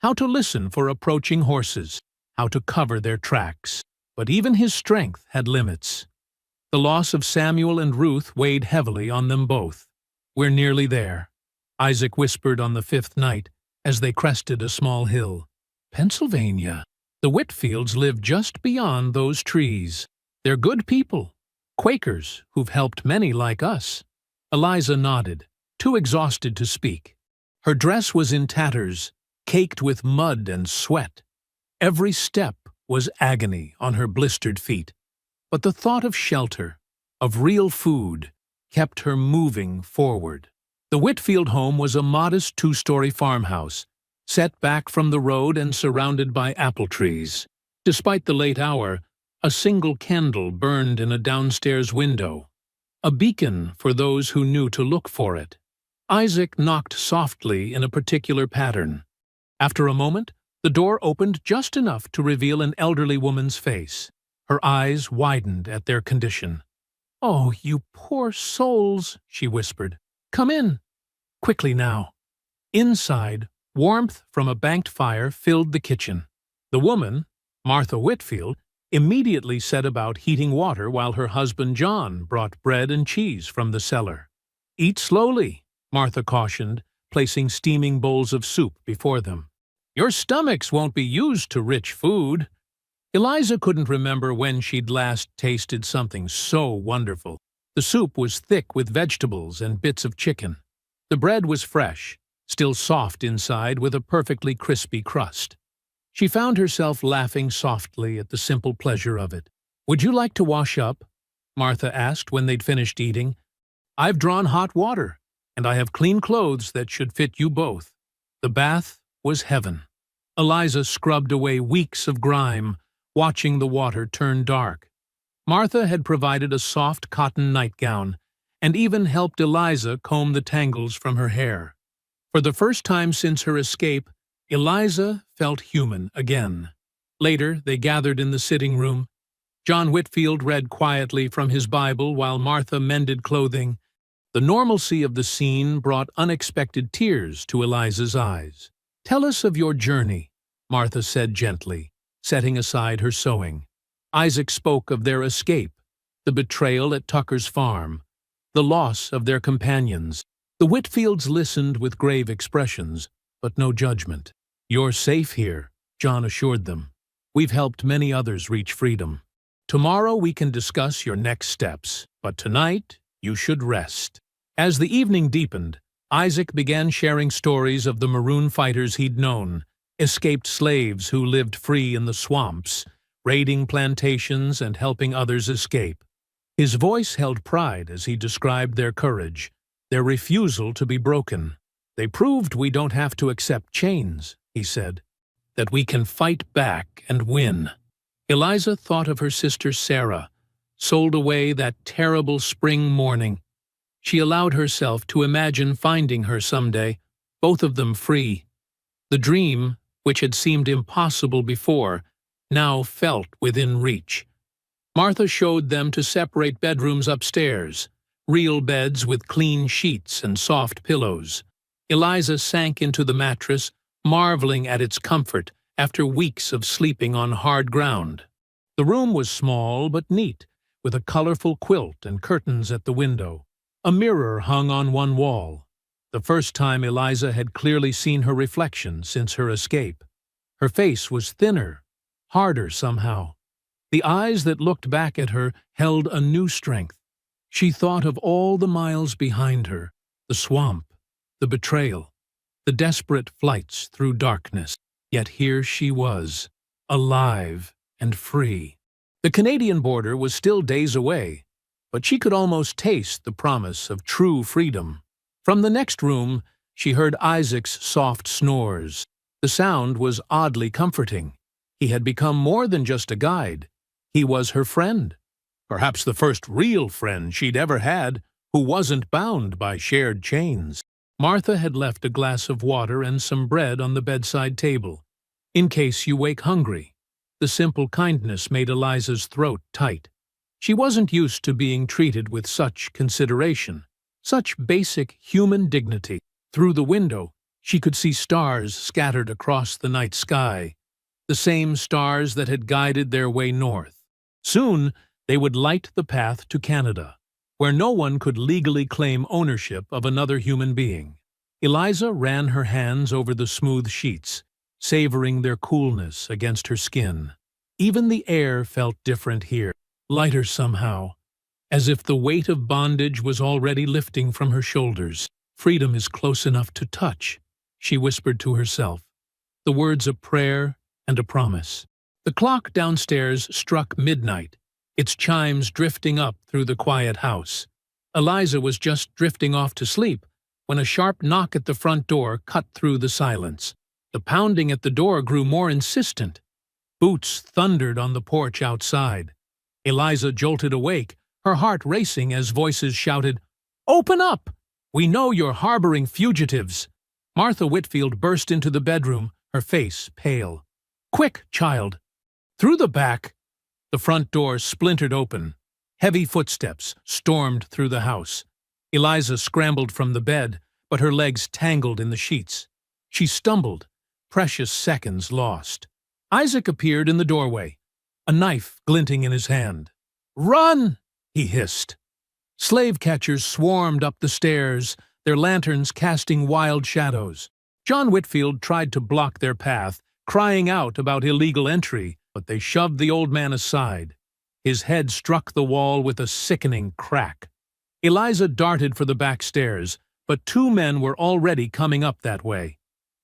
how to listen for approaching horses, how to cover their tracks. But even his strength had limits. The loss of Samuel and Ruth weighed heavily on them both. "We're nearly there," Isaac whispered on the 5th night as they crested a small hill. "Pennsylvania. The Whitfields live just beyond those trees. They're good people, Quakers who've helped many like us." Eliza nodded, too exhausted to speak. Her dress was in tatters, caked with mud and sweat. Every step was agony on her blistered feet. But the thought of shelter, of real food, kept her moving forward. The Whitfield home was a modest 2-story farmhouse, set back from the road and surrounded by apple trees. Despite the late hour, a single candle burned in a downstairs window, a beacon for those who knew to look for it. Isaac knocked softly in a particular pattern. After a moment, the door opened just enough to reveal an elderly woman's face. Her eyes widened at their condition. "Oh, you poor souls," she whispered. "Come in. Quickly now." Inside, warmth from a banked fire filled the kitchen. The woman, Martha Whitfield, immediately set about heating water while her husband John brought bread and cheese from the cellar. "Eat slowly," Martha cautioned, placing steaming bowls of soup before them. "Your stomachs won't be used to rich food." Eliza couldn't remember when she'd last tasted something so wonderful. The soup was thick with vegetables and bits of chicken. The bread was fresh, still soft inside with a perfectly crispy crust. She found herself laughing softly at the simple pleasure of it. "Would you like to wash up?" Martha asked when they'd finished eating. "I've drawn hot water, and I have clean clothes that should fit you both." The bath was heaven. Eliza scrubbed away weeks of grime, watching the water turn dark. Martha had provided a soft cotton nightgown, and even helped Eliza comb the tangles from her hair. For the first time since her escape, Eliza felt human again. Later, they gathered in the sitting room. John Whitfield read quietly from his Bible while Martha mended clothing. The normalcy of the scene brought unexpected tears to Eliza's eyes. "Tell us of your journey," Martha said gently, setting aside her sewing. Isaac spoke of their escape, the betrayal at Tucker's farm, the loss of their companions. The Whitfields listened with grave expressions, but no judgment. "You're safe here," John assured them. "We've helped many others reach freedom. Tomorrow we can discuss your next steps, but tonight you should rest." As the evening deepened, Isaac began sharing stories of the maroon fighters he'd known, escaped slaves who lived free in the swamps, raiding plantations and helping others escape. His voice held pride as he described their courage, their refusal to be broken. "They proved we don't have to accept chains," he said. that we can fight back and win. Eliza thought of her sister Sarah, sold away that terrible spring morning. She allowed herself to imagine finding her someday, both of them free. The dream, which had seemed impossible before, now felt within reach. Martha showed them to separate bedrooms upstairs, real beds with clean sheets and soft pillows. Eliza sank into the mattress, marveling at its comfort after weeks of sleeping on hard ground. The room was small but neat, with a colorful quilt and curtains at the window. A mirror hung on one wall, the first time Eliza had clearly seen her reflection since her escape. Her face was thinner, harder somehow. The eyes that looked back at her held a new strength. She thought of all the miles behind her, the swamp, the betrayal, the desperate flights through darkness. Yet here she was, alive and free. The Canadian border was still days away, but she could almost taste the promise of true freedom. From the next room, she heard Isaac's soft snores. The sound was oddly comforting. He had become more than just a guide. He was her friend. Perhaps the first real friend she'd ever had, who wasn't bound by shared chains. Martha had left a glass of water and some bread on the bedside table, in case you wake hungry. The simple kindness made Eliza's throat tight. She wasn't used to being treated with such consideration, such basic human dignity. Through the window, she could see stars scattered across the night sky, the same stars that had guided their way north. Soon, they would light the path to Canada, where no one could legally claim ownership of another human being. Eliza ran her hands over the smooth sheets, savoring their coolness against her skin. Even the air felt different here, lighter somehow, as if the weight of bondage was already lifting from her shoulders. Freedom is close enough to touch, she whispered to herself, the words of prayer and a promise. The clock downstairs struck midnight, its chimes drifting up through the quiet house. Eliza was just drifting off to sleep when a sharp knock at the front door cut through the silence. The pounding at the door grew more insistent. Boots thundered on the porch outside. Eliza jolted awake, her heart racing as voices shouted, "Open up! We know you're harboring fugitives." Martha Whitfield burst into the bedroom, her face pale. "Quick, child!" Through the back, the front door splintered open. Heavy footsteps stormed through the house. Eliza scrambled from the bed, but her legs tangled in the sheets. She stumbled, precious seconds lost. Isaac appeared in the doorway, a knife glinting in his hand. "Run!" he hissed. Slave catchers swarmed up the stairs, their lanterns casting wild shadows. John Whitfield tried to block their path, crying out about illegal entry, but they shoved the old man aside. His head struck the wall with a sickening crack. Eliza darted for the back stairs, but two men were already coming up that way.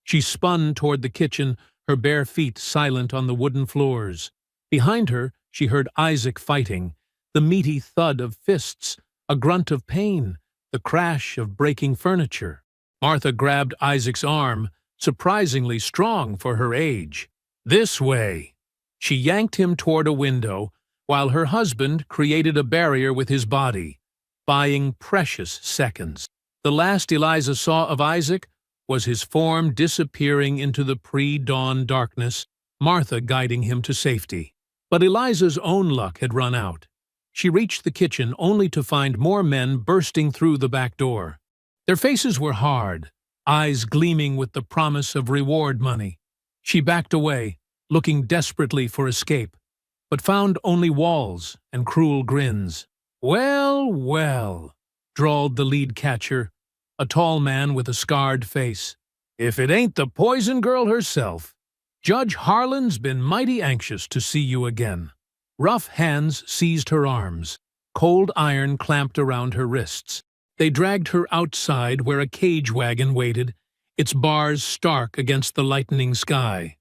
She spun toward the kitchen, her bare feet silent on the wooden floors. Behind her, she heard Isaac fighting, the meaty thud of fists, a grunt of pain, the crash of breaking furniture. Martha grabbed Isaac's arm, surprisingly strong for her age. "This way!" She yanked him toward a window, while her husband created a barrier with his body, buying precious seconds. The last Eliza saw of Isaac was his form disappearing into the pre-dawn darkness, Martha guiding him to safety. But Eliza's own luck had run out. She reached the kitchen only to find more men bursting through the back door. Their faces were hard, eyes gleaming with the promise of reward money. She backed away, looking desperately for escape, but found only walls and cruel grins. "Well, well," drawled the lead catcher, a tall man with a scarred face. "If it ain't the poison girl herself. Judge Harlan's been mighty anxious to see you again." Rough hands seized her arms. Cold iron clamped around her wrists. They dragged her outside where a cage wagon waited, its bars stark against the lightening sky.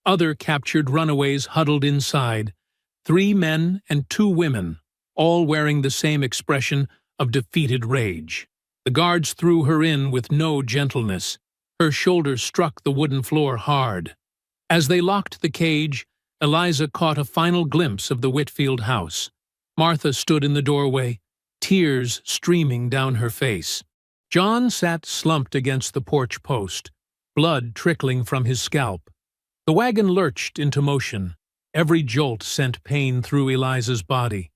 Other captured runaways huddled inside, 3 men and 2 women, all wearing the same expression of defeated rage. The guards threw her in with no gentleness. Her shoulders struck the wooden floor hard. As they locked the cage, Eliza caught a final glimpse of the Whitfield house. Martha stood in the doorway, tears streaming down her face. John sat slumped against the porch post, blood trickling from his scalp. The wagon lurched into motion. Every jolt sent pain through Eliza's body.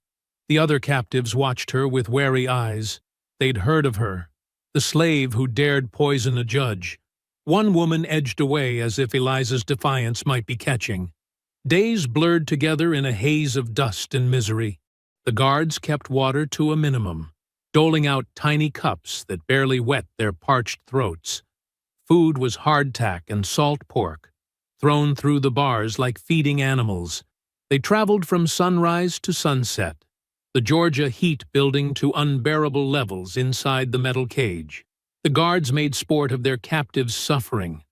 The other captives watched her with wary eyes. They'd heard of her, the slave who dared poison a judge. One woman edged away as if Eliza's defiance might be catching. Days blurred together in a haze of dust and misery. The guards kept water to a minimum, doling out tiny cups that barely wet their parched throats. Food was hardtack and salt pork, thrown through the bars like feeding animals. They traveled from sunrise to sunset, the Georgia heat building to unbearable levels inside the metal cage. The guards made sport of their captives' suffering.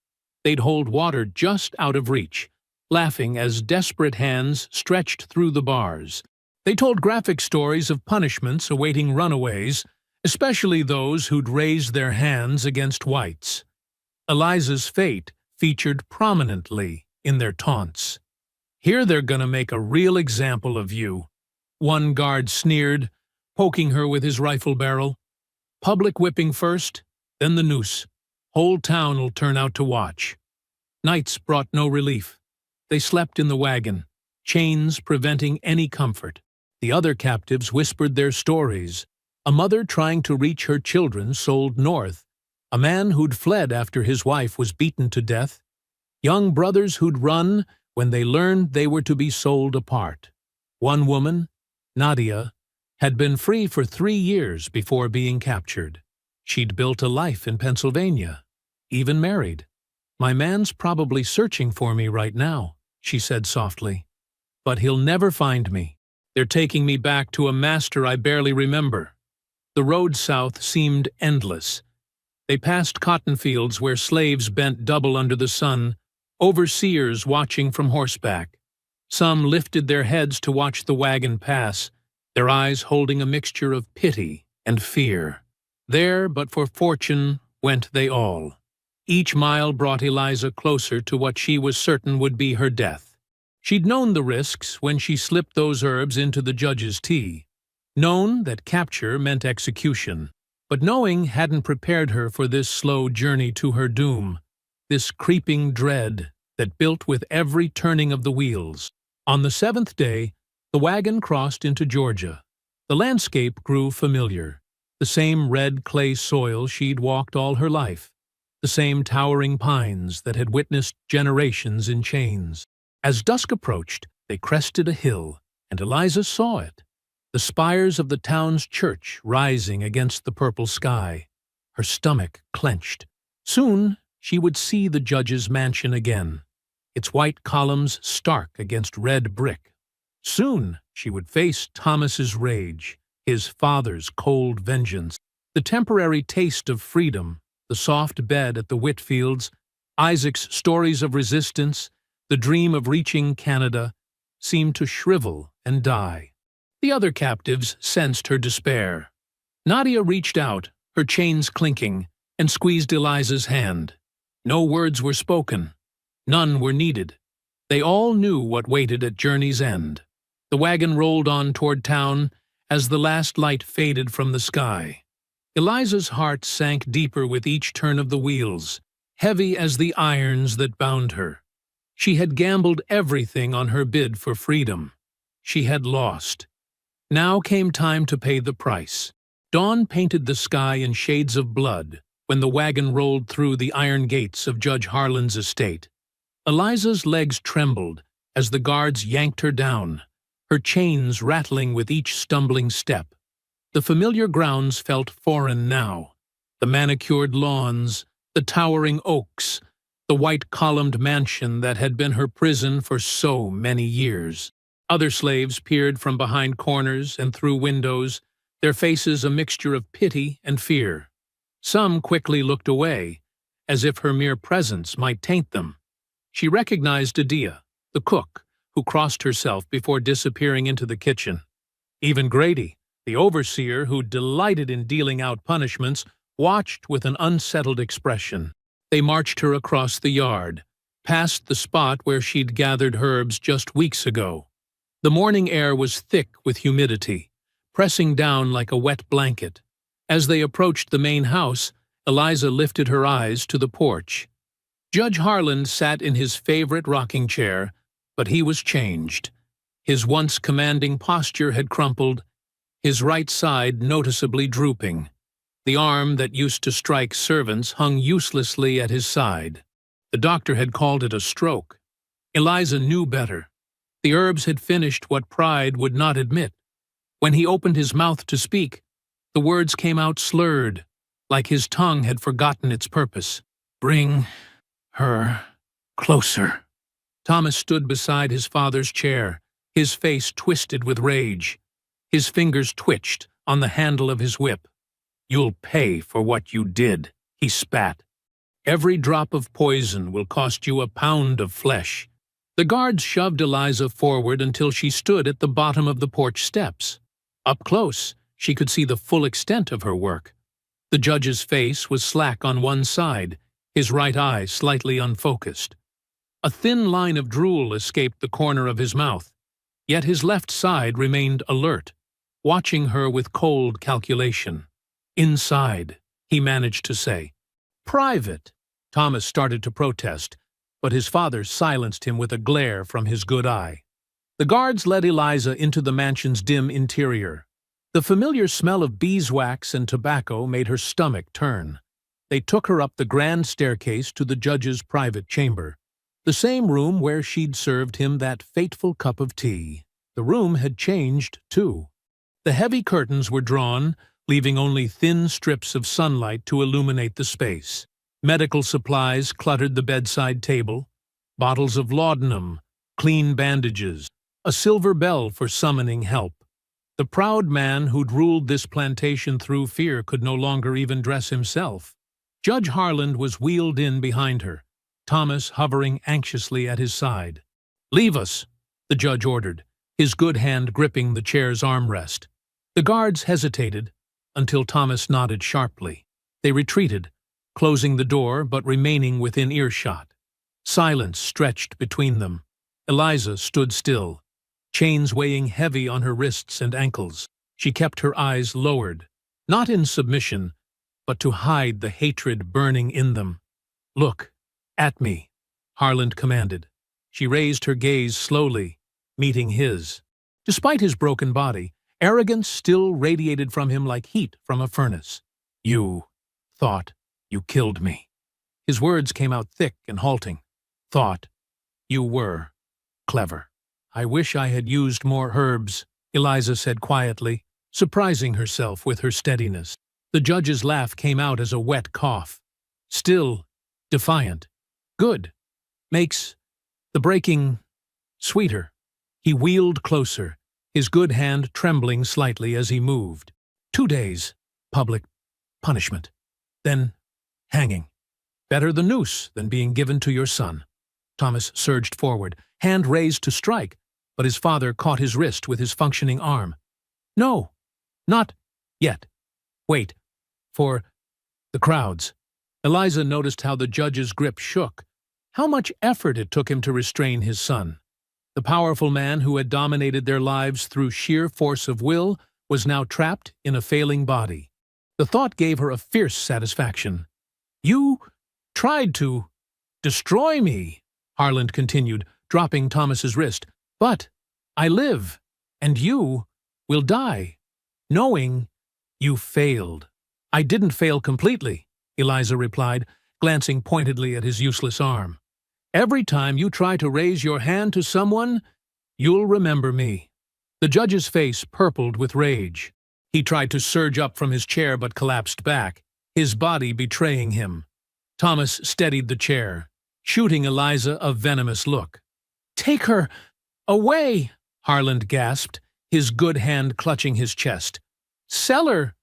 They'd hold water just out of reach, laughing as desperate hands stretched through the bars. They told graphic stories of punishments awaiting runaways, especially those who'd raised their hands against whites. Eliza's fate featured prominently in their taunts. "Here they're gonna make a real example of you," one guard sneered, poking her with his rifle barrel. "Public whipping first, then the noose. Whole town'll turn out to watch." Nights brought no relief. They slept in the wagon, chains preventing any comfort. The other captives whispered their stories. A mother trying to reach her children sold north. A man who'd fled after his wife was beaten to death. Young brothers who'd run when they learned they were to be sold apart. One woman, Nadia, had been free for 3 years before being captured. She'd built a life in Pennsylvania, even married. "My man's probably searching for me right now," she said softly. "But he'll never find me. They're taking me back to a master I barely remember." The road south seemed endless. They passed cotton fields where slaves bent double under the sun, overseers watching from horseback. Some lifted their heads to watch the wagon pass, their eyes holding a mixture of pity and fear. There, but for fortune, went they all. Each mile brought Eliza closer to what she was certain would be her death. She'd known the risks when she slipped those herbs into the judge's tea, known that capture meant execution. But knowing hadn't prepared her for this slow journey to her doom, this creeping dread that built with every turning of the wheels. On the 7th day, the wagon crossed into Georgia. The landscape grew familiar. The same red clay soil she'd walked all her life. The same towering pines that had witnessed generations in chains. As dusk approached, they crested a hill, and Eliza saw it. The spires of the town's church rising against the purple sky. Her stomach clenched. Soon she would see the judge's mansion again, its white columns stark against red brick. Soon she would face Thomas's rage, his father's cold vengeance, the temporary taste of freedom, the soft bed at the Whitfields, Isaac's stories of resistance, the dream of reaching Canada, seemed to shrivel and die. The other captives sensed her despair. Nadia reached out, her chains clinking, and squeezed Eliza's hand. No words were spoken. None were needed. They all knew what waited at journey's end. The wagon rolled on toward town as the last light faded from the sky. Eliza's heart sank deeper with each turn of the wheels, heavy as the irons that bound her. She had gambled everything on her bid for freedom. She had lost. Now came time to pay the price. Dawn painted the sky in shades of blood when the wagon rolled through the iron gates of Judge Harlan's estate. Eliza's legs trembled as the guards yanked her down, her chains rattling with each stumbling step. The familiar grounds felt foreign now. The manicured lawns, the towering oaks, the white-columned mansion that had been her prison for so many years. Other slaves peered from behind corners and through windows, their faces a mixture of pity and fear. Some quickly looked away, as if her mere presence might taint them. She recognized Adia, the cook, who crossed herself before disappearing into the kitchen. Even Grady, the overseer who delighted in dealing out punishments, watched with an unsettled expression. They marched her across the yard, past the spot where she'd gathered herbs just weeks ago. The morning air was thick with humidity, pressing down like a wet blanket. As they approached the main house, Eliza lifted her eyes to the porch. Judge Harlan sat in his favorite rocking chair, but he was changed. His once commanding posture had crumpled, his right side noticeably drooping. The arm that used to strike servants hung uselessly at his side. The doctor had called it a stroke. Eliza knew better. The herbs had finished what pride would not admit. When he opened his mouth to speak, the words came out slurred, like his tongue had forgotten its purpose. "Bring her closer." Thomas stood beside his father's chair, his face twisted with rage. His fingers twitched on the handle of his whip. "You'll pay for what you did," he spat. "Every drop of poison will cost you a pound of flesh." The guards shoved Eliza forward until she stood at the bottom of the porch steps. Up close, she could see the full extent of her work. The judge's face was slack on one side, his right eye slightly unfocused. A thin line of drool escaped the corner of his mouth, yet his left side remained alert, watching her with cold calculation. "Inside," he managed to say. "Private." Thomas started to protest, but his father silenced him with a glare from his good eye. The guards led Eliza into the mansion's dim interior. The familiar smell of beeswax and tobacco made her stomach turn. They took her up the grand staircase to the judge's private chamber, the same room where she'd served him that fateful cup of tea. The room had changed, too. The heavy curtains were drawn, leaving only thin strips of sunlight to illuminate the space. Medical supplies cluttered the bedside table, bottles of laudanum, clean bandages, a silver bell for summoning help. The proud man who'd ruled this plantation through fear could no longer even dress himself. Judge Harlan was wheeled in behind her, Thomas hovering anxiously at his side. "Leave us," the judge ordered, his good hand gripping the chair's armrest. The guards hesitated until Thomas nodded sharply. They retreated, closing the door but remaining within earshot. Silence stretched between them. Eliza stood still, chains weighing heavy on her wrists and ankles. She kept her eyes lowered, not in submission, but to hide the hatred burning in them. "Look at me," Harlan commanded. She raised her gaze slowly, meeting his. Despite his broken body, arrogance still radiated from him like heat from a furnace. "You thought you killed me." His words came out thick and halting. "Thought you were clever." "I wish I had used more herbs," Eliza said quietly, surprising herself with her steadiness. The judge's laugh came out as a wet cough. Still defiant. "Good. Makes the breaking sweeter." He wheeled closer, his good hand trembling slightly as he moved. 2 days, public punishment. Then hanging. Better the noose than being given to your son. Thomas surged forward, hand raised to strike, but his father caught his wrist with his functioning arm. "No, not yet. Wait. For the crowds." Eliza noticed how the judge's grip shook, how much effort it took him to restrain his son. The powerful man who had dominated their lives through sheer force of will was now trapped in a failing body. The thought gave her a fierce satisfaction. "You tried to destroy me," Harlan continued, dropping Thomas's wrist. "But I live, and you will die, knowing you failed." "I didn't fail completely," Eliza replied, glancing pointedly at his useless arm. "Every time you try to raise your hand to someone, you'll remember me." The judge's face purpled with rage. He tried to surge up from his chair but collapsed back, his body betraying him. Thomas steadied the chair, shooting Eliza a venomous look. "Take her away," Harlan gasped, his good hand clutching his chest. "Sell her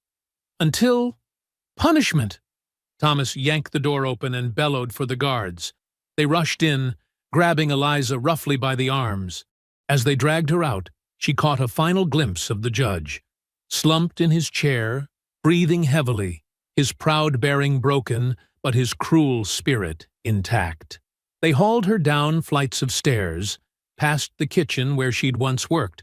until punishment." Thomas yanked the door open and bellowed for the guards. They rushed in, grabbing Eliza roughly by the arms. As they dragged her out, she caught a final glimpse of the judge, slumped in his chair, breathing heavily, his proud bearing broken, but his cruel spirit intact. They hauled her down flights of stairs, past the kitchen where she'd once worked,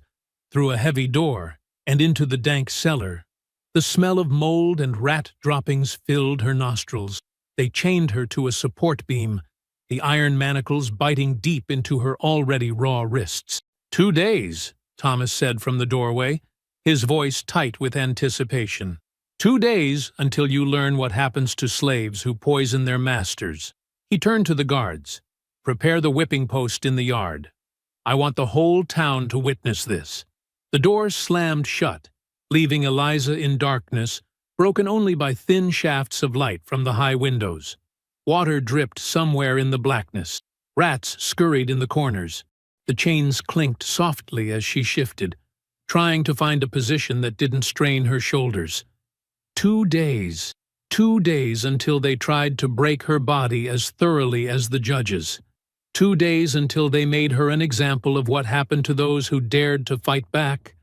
through a heavy door, and into the dank cellar. The smell of mold and rat droppings filled her nostrils. They chained her to a support beam, the iron manacles biting deep into her already raw wrists. 2 days, Thomas said from the doorway, his voice tight with anticipation. 2 days until you learn what happens to slaves who poison their masters. He turned to the guards. Prepare the whipping post in the yard. I want the whole town to witness this. The door slammed shut, leaving Eliza in darkness, broken only by thin shafts of light from the high windows. Water dripped somewhere in the blackness. Rats scurried in the corners. The chains clinked softly as she shifted, trying to find a position that didn't strain her shoulders. 2 days. 2 days until they tried to break her body as thoroughly as the judges. 2 days until they made her an example of what happened to those who dared to fight back.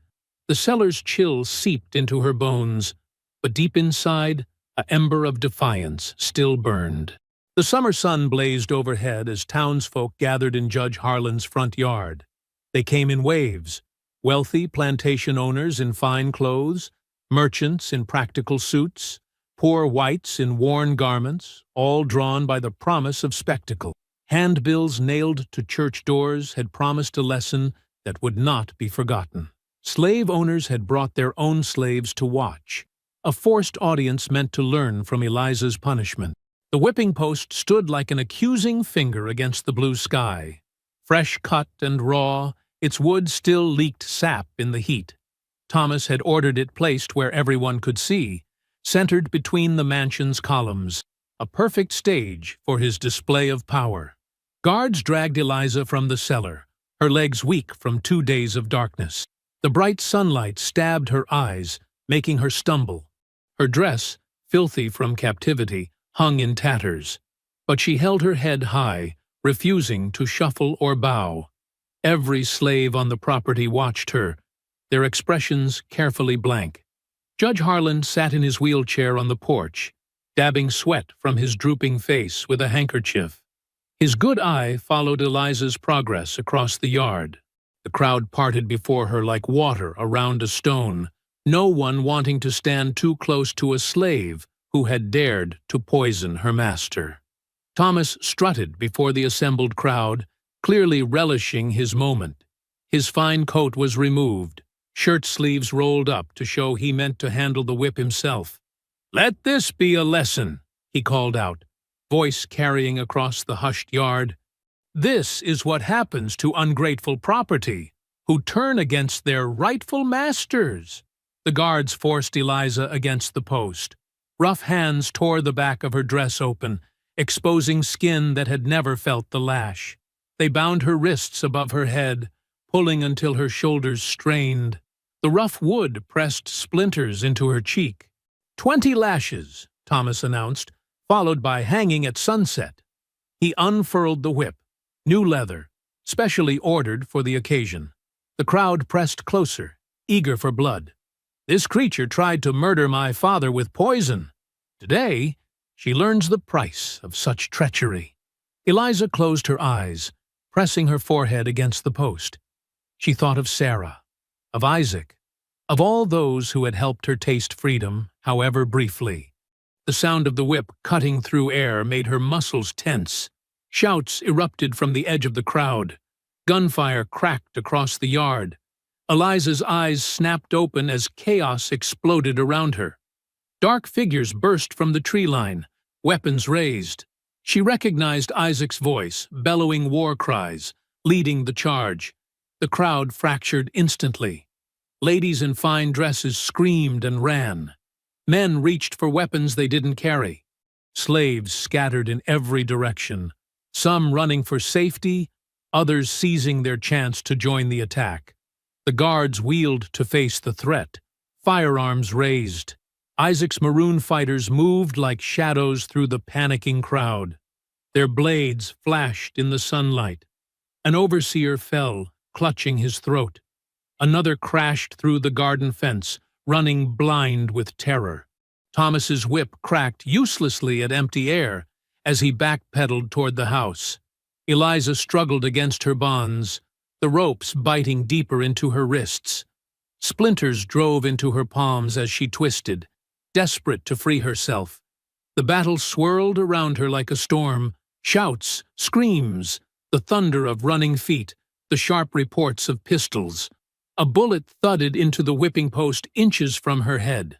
The cellar's chill seeped into her bones, but deep inside, an ember of defiance still burned. The summer sun blazed overhead as townsfolk gathered in Judge Harlan's front yard. They came in waves, wealthy plantation owners in fine clothes, merchants in practical suits, poor whites in worn garments, all drawn by the promise of spectacle. Handbills nailed to church doors had promised a lesson that would not be forgotten. Slave owners had brought their own slaves to watch, a forced audience meant to learn from Eliza's punishment. The whipping post stood like an accusing finger against the blue sky. Fresh cut and raw, its wood still leaked sap in the heat. Thomas had ordered it placed where everyone could see, centered between the mansion's columns, a perfect stage for his display of power. Guards dragged Eliza from the cellar, her legs weak from 2 days of darkness. The bright sunlight stabbed her eyes, making her stumble. Her dress, filthy from captivity, hung in tatters, but she held her head high, refusing to shuffle or bow. Every slave on the property watched her, their expressions carefully blank. Judge Harlan sat in his wheelchair on the porch, dabbing sweat from his drooping face with a handkerchief. His good eye followed Eliza's progress across the yard. The crowd parted before her like water around a stone, no one wanting to stand too close to a slave who had dared to poison her master. Thomas strutted before the assembled crowd, clearly relishing his moment. His fine coat was removed, shirt sleeves rolled up to show he meant to handle the whip himself. "Let this be a lesson," he called out, voice carrying across the hushed yard. "This is what happens to ungrateful property, who turn against their rightful masters." The guards forced Eliza against the post. Rough hands tore the back of her dress open, exposing skin that had never felt the lash. They bound her wrists above her head, pulling until her shoulders strained. The rough wood pressed splinters into her cheek. 20 lashes, Thomas announced, followed by hanging at sunset. He unfurled the whip, new leather, specially ordered for the occasion. The crowd pressed closer, eager for blood. "This creature tried to murder my father with poison. Today, she learns the price of such treachery." Eliza closed her eyes, pressing her forehead against the post. She thought of Sarah, of Isaac, of all those who had helped her taste freedom, however briefly. The sound of the whip cutting through air made her muscles tense. Shouts erupted from the edge of the crowd. Gunfire cracked across the yard. Eliza's eyes snapped open as chaos exploded around her. Dark figures burst from the tree line, weapons raised. She recognized Isaac's voice, bellowing war cries, leading the charge. The crowd fractured instantly. Ladies in fine dresses screamed and ran. Men reached for weapons they didn't carry. Slaves scattered in every direction, some running for safety, others seizing their chance to join the attack. The guards wheeled to face the threat, firearms raised. Isaac's maroon fighters moved like shadows through the panicking crowd. Their blades flashed in the sunlight. An overseer fell, clutching his throat. Another crashed through the garden fence, running blind with terror. Thomas's whip cracked uselessly at empty air as he backpedaled toward the house. Eliza struggled against her bonds, the ropes biting deeper into her wrists. Splinters drove into her palms as she twisted, desperate to free herself. The battle swirled around her like a storm, shouts, screams, the thunder of running feet, the sharp reports of pistols. A bullet thudded into the whipping post inches from her head.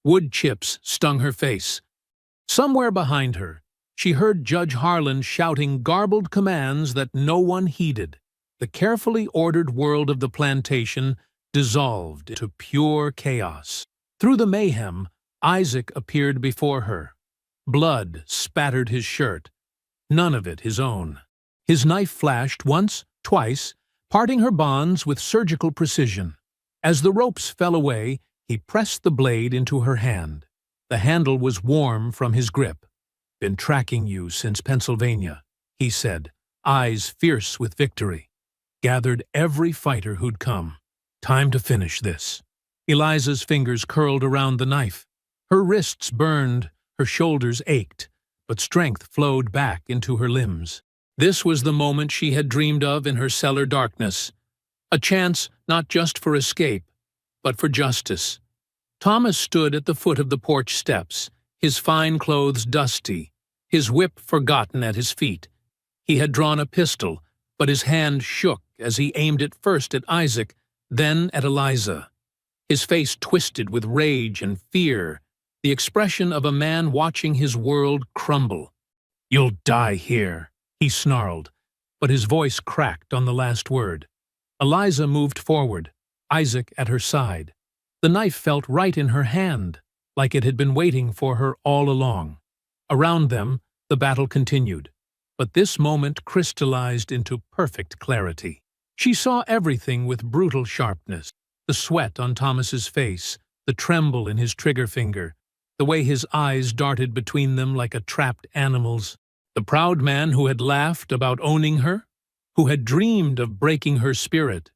Wood chips stung her face. Somewhere behind her, she heard Judge Harlan shouting garbled commands that no one heeded. The carefully ordered world of the plantation dissolved into pure chaos. Through the mayhem, Isaac appeared before her. Blood spattered his shirt, none of it his own. His knife flashed once, twice, parting her bonds with surgical precision. As the ropes fell away, he pressed the blade into her hand. The handle was warm from his grip. "Been tracking you since Pennsylvania," he said, eyes fierce with victory. "Gathered every fighter who'd come. Time to finish this." Eliza's fingers curled around the knife. Her wrists burned, her shoulders ached, but strength flowed back into her limbs. This was the moment she had dreamed of in her cellar darkness. A chance not just for escape, but for justice. Thomas stood at the foot of the porch steps, his fine clothes dusty, his whip forgotten at his feet. He had drawn a pistol, but his hand shook as he aimed it first at Isaac, then at Eliza. His face twisted with rage and fear, the expression of a man watching his world crumble. "You'll die here," he snarled, but his voice cracked on the last word. Eliza moved forward, Isaac at her side. The knife felt right in her hand, like it had been waiting for her all along. Around them, the battle continued, but this moment crystallized into perfect clarity. She saw everything with brutal sharpness, the sweat on Thomas's face, the tremble in his trigger finger, the way his eyes darted between them like a trapped animal's. The proud man who had laughed about owning her, who had dreamed of breaking her spirit,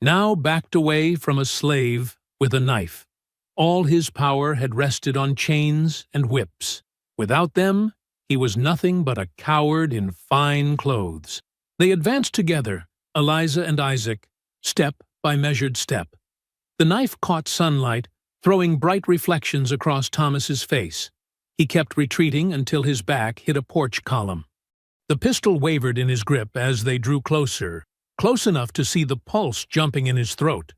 now backed away from a slave with a knife. All his power had rested on chains and whips. Without them, he was nothing but a coward in fine clothes. They advanced together, Eliza and Isaac, step by measured step. The knife caught sunlight, throwing bright reflections across Thomas's face. He kept retreating until his back hit a porch column. The pistol wavered in his grip as they drew closer, close enough to see the pulse jumping in his throat.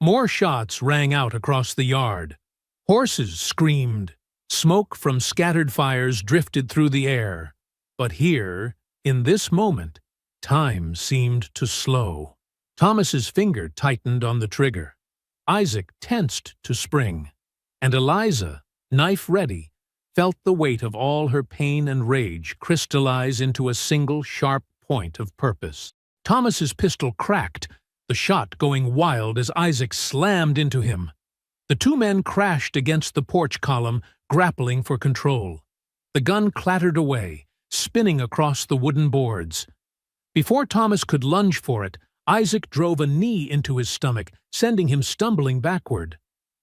More shots rang out across the yard. Horses screamed. Smoke from scattered fires drifted through the air. But here, in this moment, time seemed to slow. Thomas's finger tightened on the trigger. Isaac tensed to spring. And Eliza, knife ready, felt the weight of all her pain and rage crystallize into a single sharp point of purpose. Thomas's pistol cracked, the shot going wild as Isaac slammed into him. The two men crashed against the porch column, grappling for control. The gun clattered away, spinning across the wooden boards. Before Thomas could lunge for it, Isaac drove a knee into his stomach, sending him stumbling backward.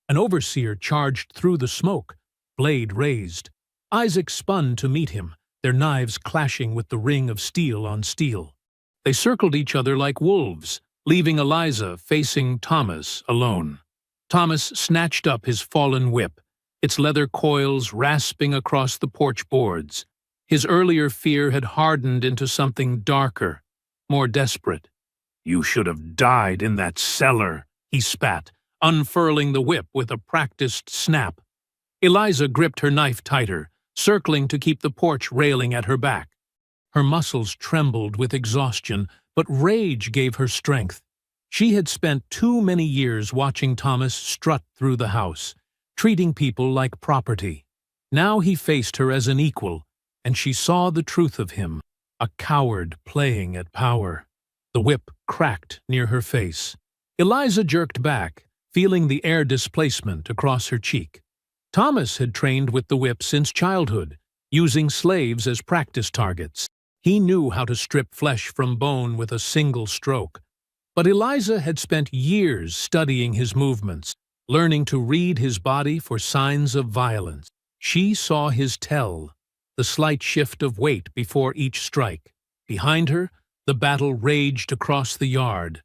An overseer charged through the smoke, blade raised. Isaac spun to meet him, their knives clashing with the ring of steel on steel. They circled each other like wolves, leaving Eliza facing Thomas alone. Thomas snatched up his fallen whip, its leather coils rasping across the porch boards. His earlier fear had hardened into something darker, more desperate. "You should have died in that cellar," he spat, unfurling the whip with a practiced snap. Eliza gripped her knife tighter, circling to keep the porch railing at her back. Her muscles trembled with exhaustion, but rage gave her strength. She had spent too many years watching Thomas strut through the house, treating people like property. Now he faced her as an equal, and she saw the truth of him, a coward playing at power. The whip cracked near her face. Eliza jerked back, feeling the air displacement across her cheek. Thomas had trained with the whip since childhood, using slaves as practice targets. He knew how to strip flesh from bone with a single stroke. But Eliza had spent years studying his movements, learning to read his body for signs of violence. She saw his tell, the slight shift of weight before each strike, Behind her, the battle raged across the yard.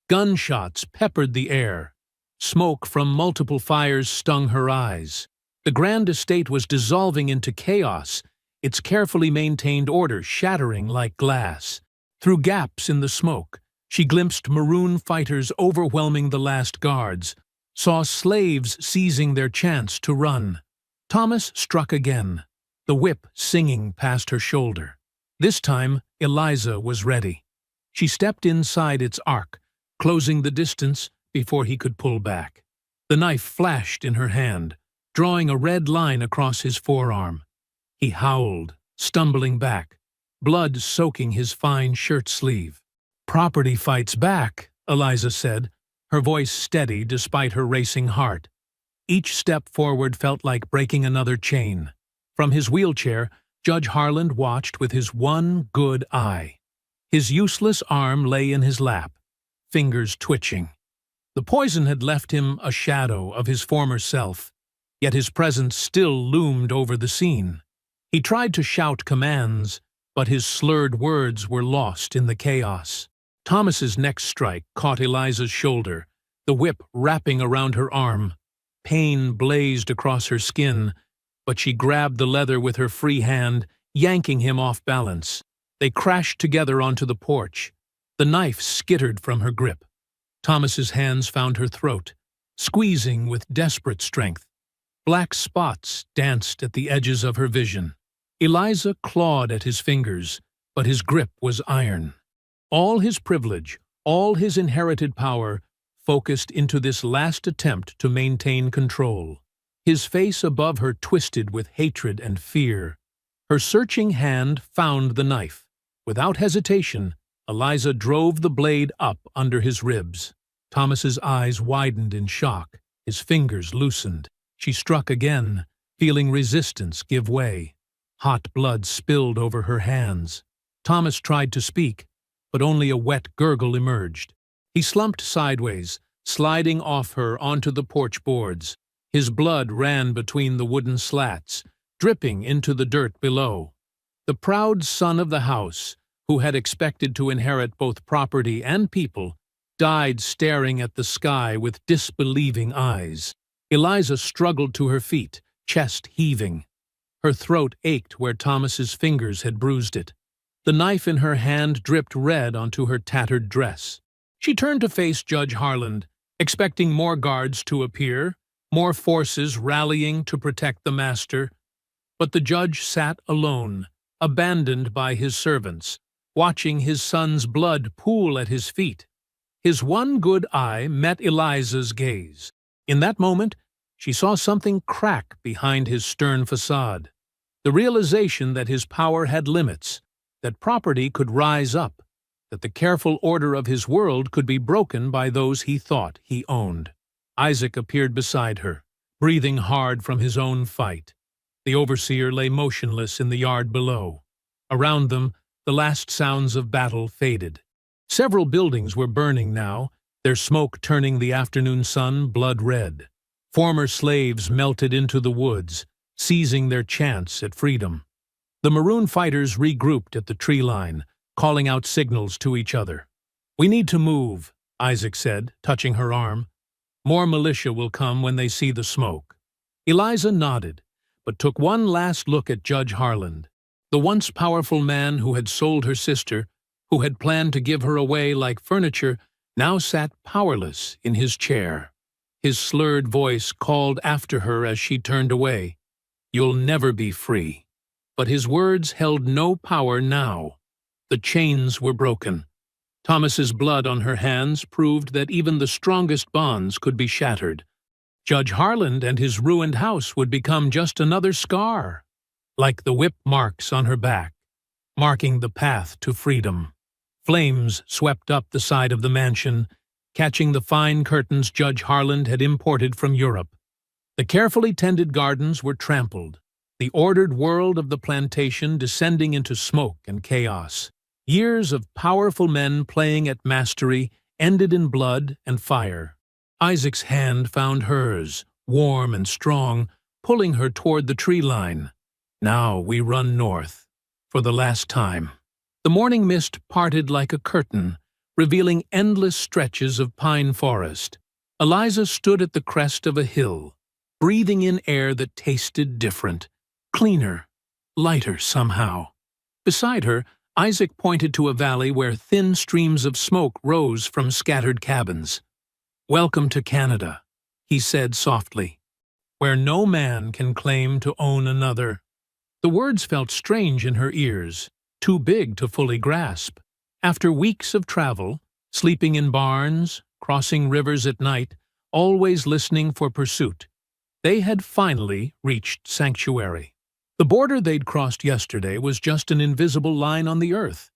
Gunshots peppered the air. Smoke from multiple fires stung her eyes. The grand estate was dissolving into chaos, its carefully maintained order shattering like glass. Through gaps in the smoke, she glimpsed maroon fighters overwhelming the last guards, saw slaves seizing their chance to run. Thomas struck again, the whip singing past her shoulder. This time, Eliza was ready. She stepped inside its arc, closing the distance before he could pull back. The knife flashed in her hand, drawing a red line across his forearm. He howled, stumbling back, blood soaking his fine shirt sleeve. "Property fights back," Eliza said, her voice steady despite her racing heart. Each step forward felt like breaking another chain. From his wheelchair, Judge Harland watched with his one good eye. His useless arm lay in his lap, fingers twitching. The poison had left him a shadow of his former self, yet his presence still loomed over the scene. He tried to shout commands, but his slurred words were lost in the chaos. Thomas's next strike caught Eliza's shoulder, the whip wrapping around her arm. Pain blazed across her skin, but she grabbed the leather with her free hand, yanking him off balance. They crashed together onto the porch. The knife skittered from her grip. Thomas's hands found her throat, squeezing with desperate strength. Black spots danced at the edges of her vision. Eliza clawed at his fingers, but his grip was iron. All his privilege, all his inherited power, focused into this last attempt to maintain control. His face above her twisted with hatred and fear. Her searching hand found the knife. Without hesitation, Eliza drove the blade up under his ribs. Thomas's eyes widened in shock, his fingers loosened. She struck again, feeling resistance give way. Hot blood spilled over her hands. Thomas tried to speak, but only a wet gurgle emerged. He slumped sideways, sliding off her onto the porch boards. His blood ran between the wooden slats, dripping into the dirt below. The proud son of the house, who had expected to inherit both property and people, died staring at the sky with disbelieving eyes. Eliza struggled to her feet, chest heaving. Her throat ached where Thomas's fingers had bruised it. The knife in her hand dripped red onto her tattered dress. She turned to face Judge Harland, expecting more guards to appear, more forces rallying to protect the master. But the judge sat alone, abandoned by his servants, watching his son's blood pool at his feet. His one good eye met Eliza's gaze. In that moment, she saw something crack behind his stern facade. The realization that his power had limits, that property could rise up, that the careful order of his world could be broken by those he thought he owned. Isaac appeared beside her, breathing hard from his own fight. The overseer lay motionless in the yard below. Around them, the last sounds of battle faded. Several buildings were burning now, their smoke turning the afternoon sun blood red. Former slaves melted into the woods, seizing their chance at freedom. The maroon fighters regrouped at the tree line, calling out signals to each other. "We need to move," Isaac said, touching her arm. "More militia will come when they see the smoke." Eliza nodded, but took one last look at Judge Harland. The once powerful man who had sold her sister, who had planned to give her away like furniture, now sat powerless in his chair. His slurred voice called after her as she turned away. "You'll never be free." But his words held no power now. The chains were broken. Thomas's blood on her hands proved that even the strongest bonds could be shattered. Judge Harland and his ruined house would become just another scar, like the whip marks on her back, marking the path to freedom. Flames swept up the side of the mansion, catching the fine curtains Judge Harland had imported from Europe. The carefully tended gardens were trampled, the ordered world of the plantation descending into smoke and chaos. Years of powerful men playing at mastery ended in blood and fire. Isaac's hand found hers, warm and strong, pulling her toward the tree line. "Now we run north, for the last time." The morning mist parted like a curtain, revealing endless stretches of pine forest. Eliza stood at the crest of a hill, breathing in air that tasted different, cleaner, lighter somehow. Beside her, Isaac pointed to a valley where thin streams of smoke rose from scattered cabins. "Welcome to Canada," he said softly, "where no man can claim to own another." The words felt strange in her ears, too big to fully grasp. After weeks of travel, sleeping in barns, crossing rivers at night, always listening for pursuit, they had finally reached sanctuary. The border they'd crossed yesterday was just an invisible line on the earth,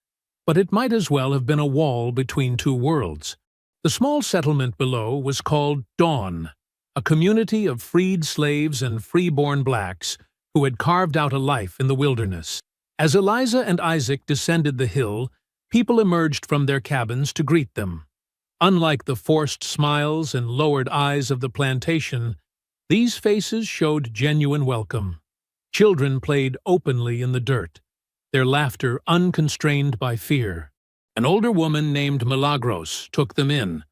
but it might as well have been a wall between two worlds. The small settlement below was called Dawn, a community of freed slaves and free-born blacks who had carved out a life in the wilderness. As Eliza and Isaac descended the hill, people emerged from their cabins to greet them. Unlike the forced smiles and lowered eyes of the plantation, these faces showed genuine welcome. Children played openly in the dirt, their laughter unconstrained by fear. An older woman named Milagros took them in,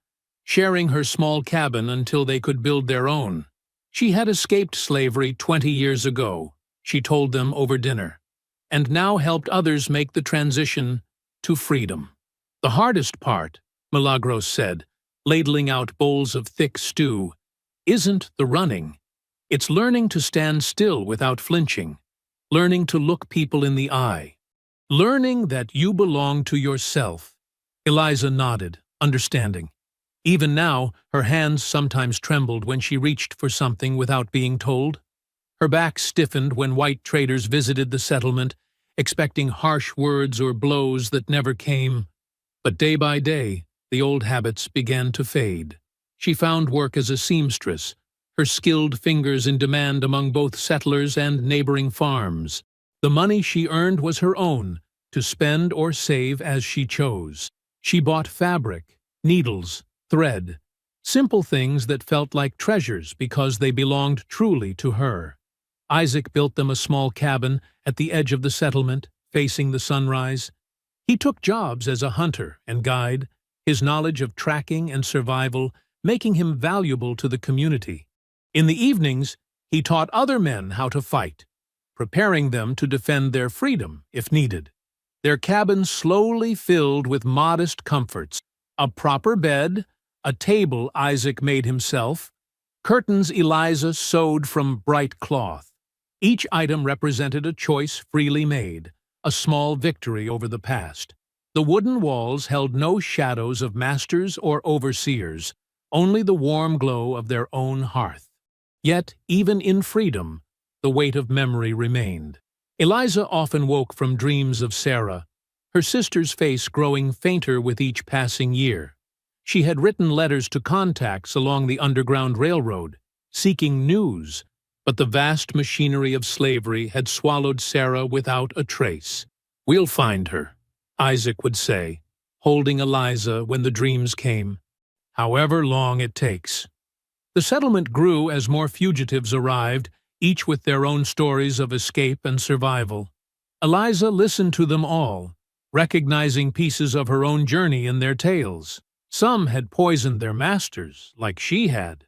sharing her small cabin until they could build their own. She had escaped slavery 20 years ago, she told them over dinner, and now helped others make the transition to freedom. "The hardest part," Milagros said, ladling out bowls of thick stew, "isn't the running. It's learning to stand still without flinching, learning to look people in the eye, learning that you belong to yourself." Eliza nodded, understanding. Even now, her hands sometimes trembled when she reached for something without being told. Her back stiffened when white traders visited the settlement, expecting harsh words or blows that never came. But day by day, the old habits began to fade. She found work as a seamstress, her skilled fingers in demand among both settlers and neighboring farms. The money she earned was her own, to spend or save as she chose. She bought fabric, needles, thread, simple things that felt like treasures because they belonged truly to her. Isaac built them a small cabin at the edge of the settlement, facing the sunrise. He took jobs as a hunter and guide, his knowledge of tracking and survival making him valuable to the community. In the evenings, he taught other men how to fight, preparing them to defend their freedom if needed. Their cabin slowly filled with modest comforts: a proper bed, a table Isaac made himself, curtains Eliza sewed from bright cloth. Each item represented a choice freely made, a small victory over the past. The wooden walls held no shadows of masters or overseers, only the warm glow of their own hearth. Yet, even in freedom, the weight of memory remained. Eliza often woke from dreams of Sarah, her sister's face growing fainter with each passing year. She had written letters to contacts along the Underground Railroad, seeking news, but the vast machinery of slavery had swallowed Sarah without a trace. "We'll find her," Isaac would say, holding Eliza when the dreams came, "however long it takes." The settlement grew as more fugitives arrived, each with their own stories of escape and survival. Eliza listened to them all, recognizing pieces of her own journey in their tales. Some had poisoned their masters, like she had.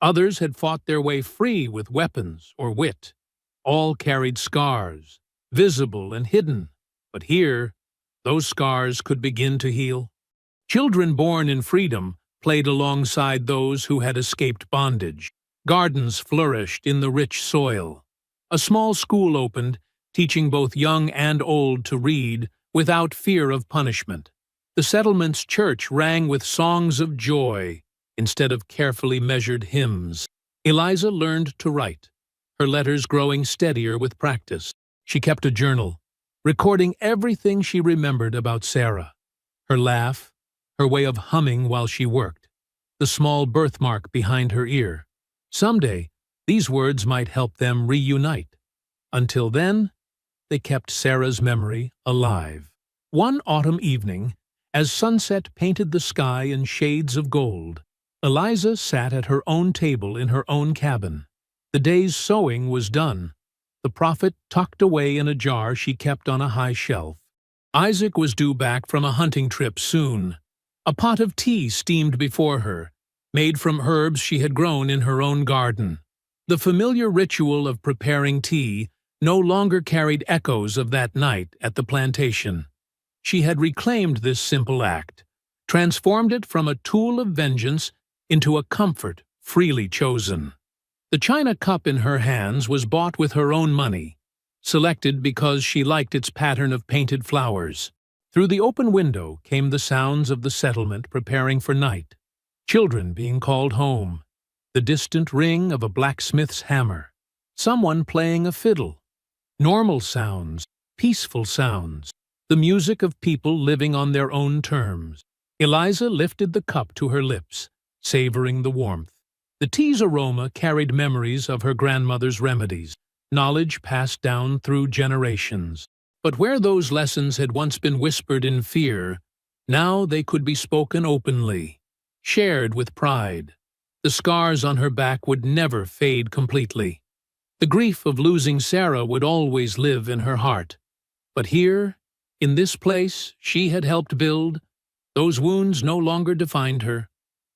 Others had fought their way free with weapons or wit. All carried scars, visible and hidden, but here, those scars could begin to heal. Children born in freedom played alongside those who had escaped bondage. Gardens flourished in the rich soil. A small school opened, teaching both young and old to read without fear of punishment. The settlement's church rang with songs of joy instead of carefully measured hymns. Eliza learned to write, her letters growing steadier with practice. She kept a journal, recording everything she remembered about Sarah: her laugh, her way of humming while she worked, the small birthmark behind her ear. Someday, these words might help them reunite. Until then, they kept Sarah's memory alive. One autumn evening, as sunset painted the sky in shades of gold, Eliza sat at her own table in her own cabin. The day's sewing was done, the prophet tucked away in a jar she kept on a high shelf. Isaac was due back from a hunting trip soon. A pot of tea steamed before her, made from herbs she had grown in her own garden. The familiar ritual of preparing tea no longer carried echoes of that night at the plantation. She had reclaimed this simple act, transformed it from a tool of vengeance into a comfort freely chosen. The china cup in her hands was bought with her own money, selected because she liked its pattern of painted flowers. Through the open window came the sounds of the settlement preparing for night, children being called home, the distant ring of a blacksmith's hammer, someone playing a fiddle. Normal sounds, peaceful sounds, the music of people living on their own terms. Eliza lifted the cup to her lips, savoring the warmth. The tea's aroma carried memories of her grandmother's remedies, knowledge passed down through generations. But where those lessons had once been whispered in fear, now they could be spoken openly, shared with pride. The scars on her back would never fade completely. The grief of losing Sarah would always live in her heart. But here, in this place she had helped build, those wounds no longer defined her.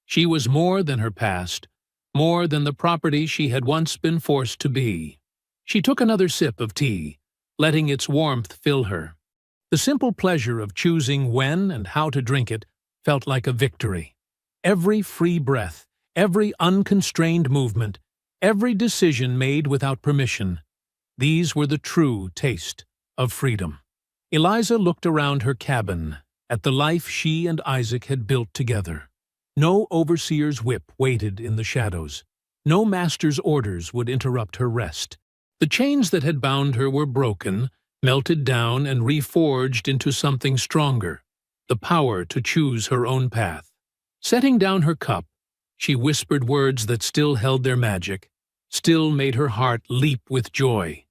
She was more than her past, more than the property she had once been forced to be. She took another sip of tea, letting its warmth fill her. The simple pleasure of choosing when and how to drink it felt like a victory. Every free breath, every unconstrained movement, every decision made without permission, these were the true taste of freedom. Eliza looked around her cabin, at the life she and Isaac had built together. No overseer's whip waited in the shadows. No master's orders would interrupt her rest. The chains that had bound her were broken, melted down and reforged into something stronger, the power to choose her own path. Setting down her cup, she whispered words that still held their magic, still made her heart leap with joy.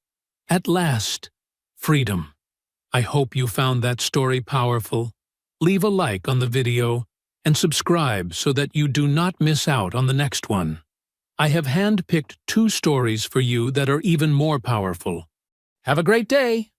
At last, freedom. I hope you found that story powerful. Leave a like on the video and subscribe so that you do not miss out on the next one. I have handpicked 2 stories for you that are even more powerful. Have a great day!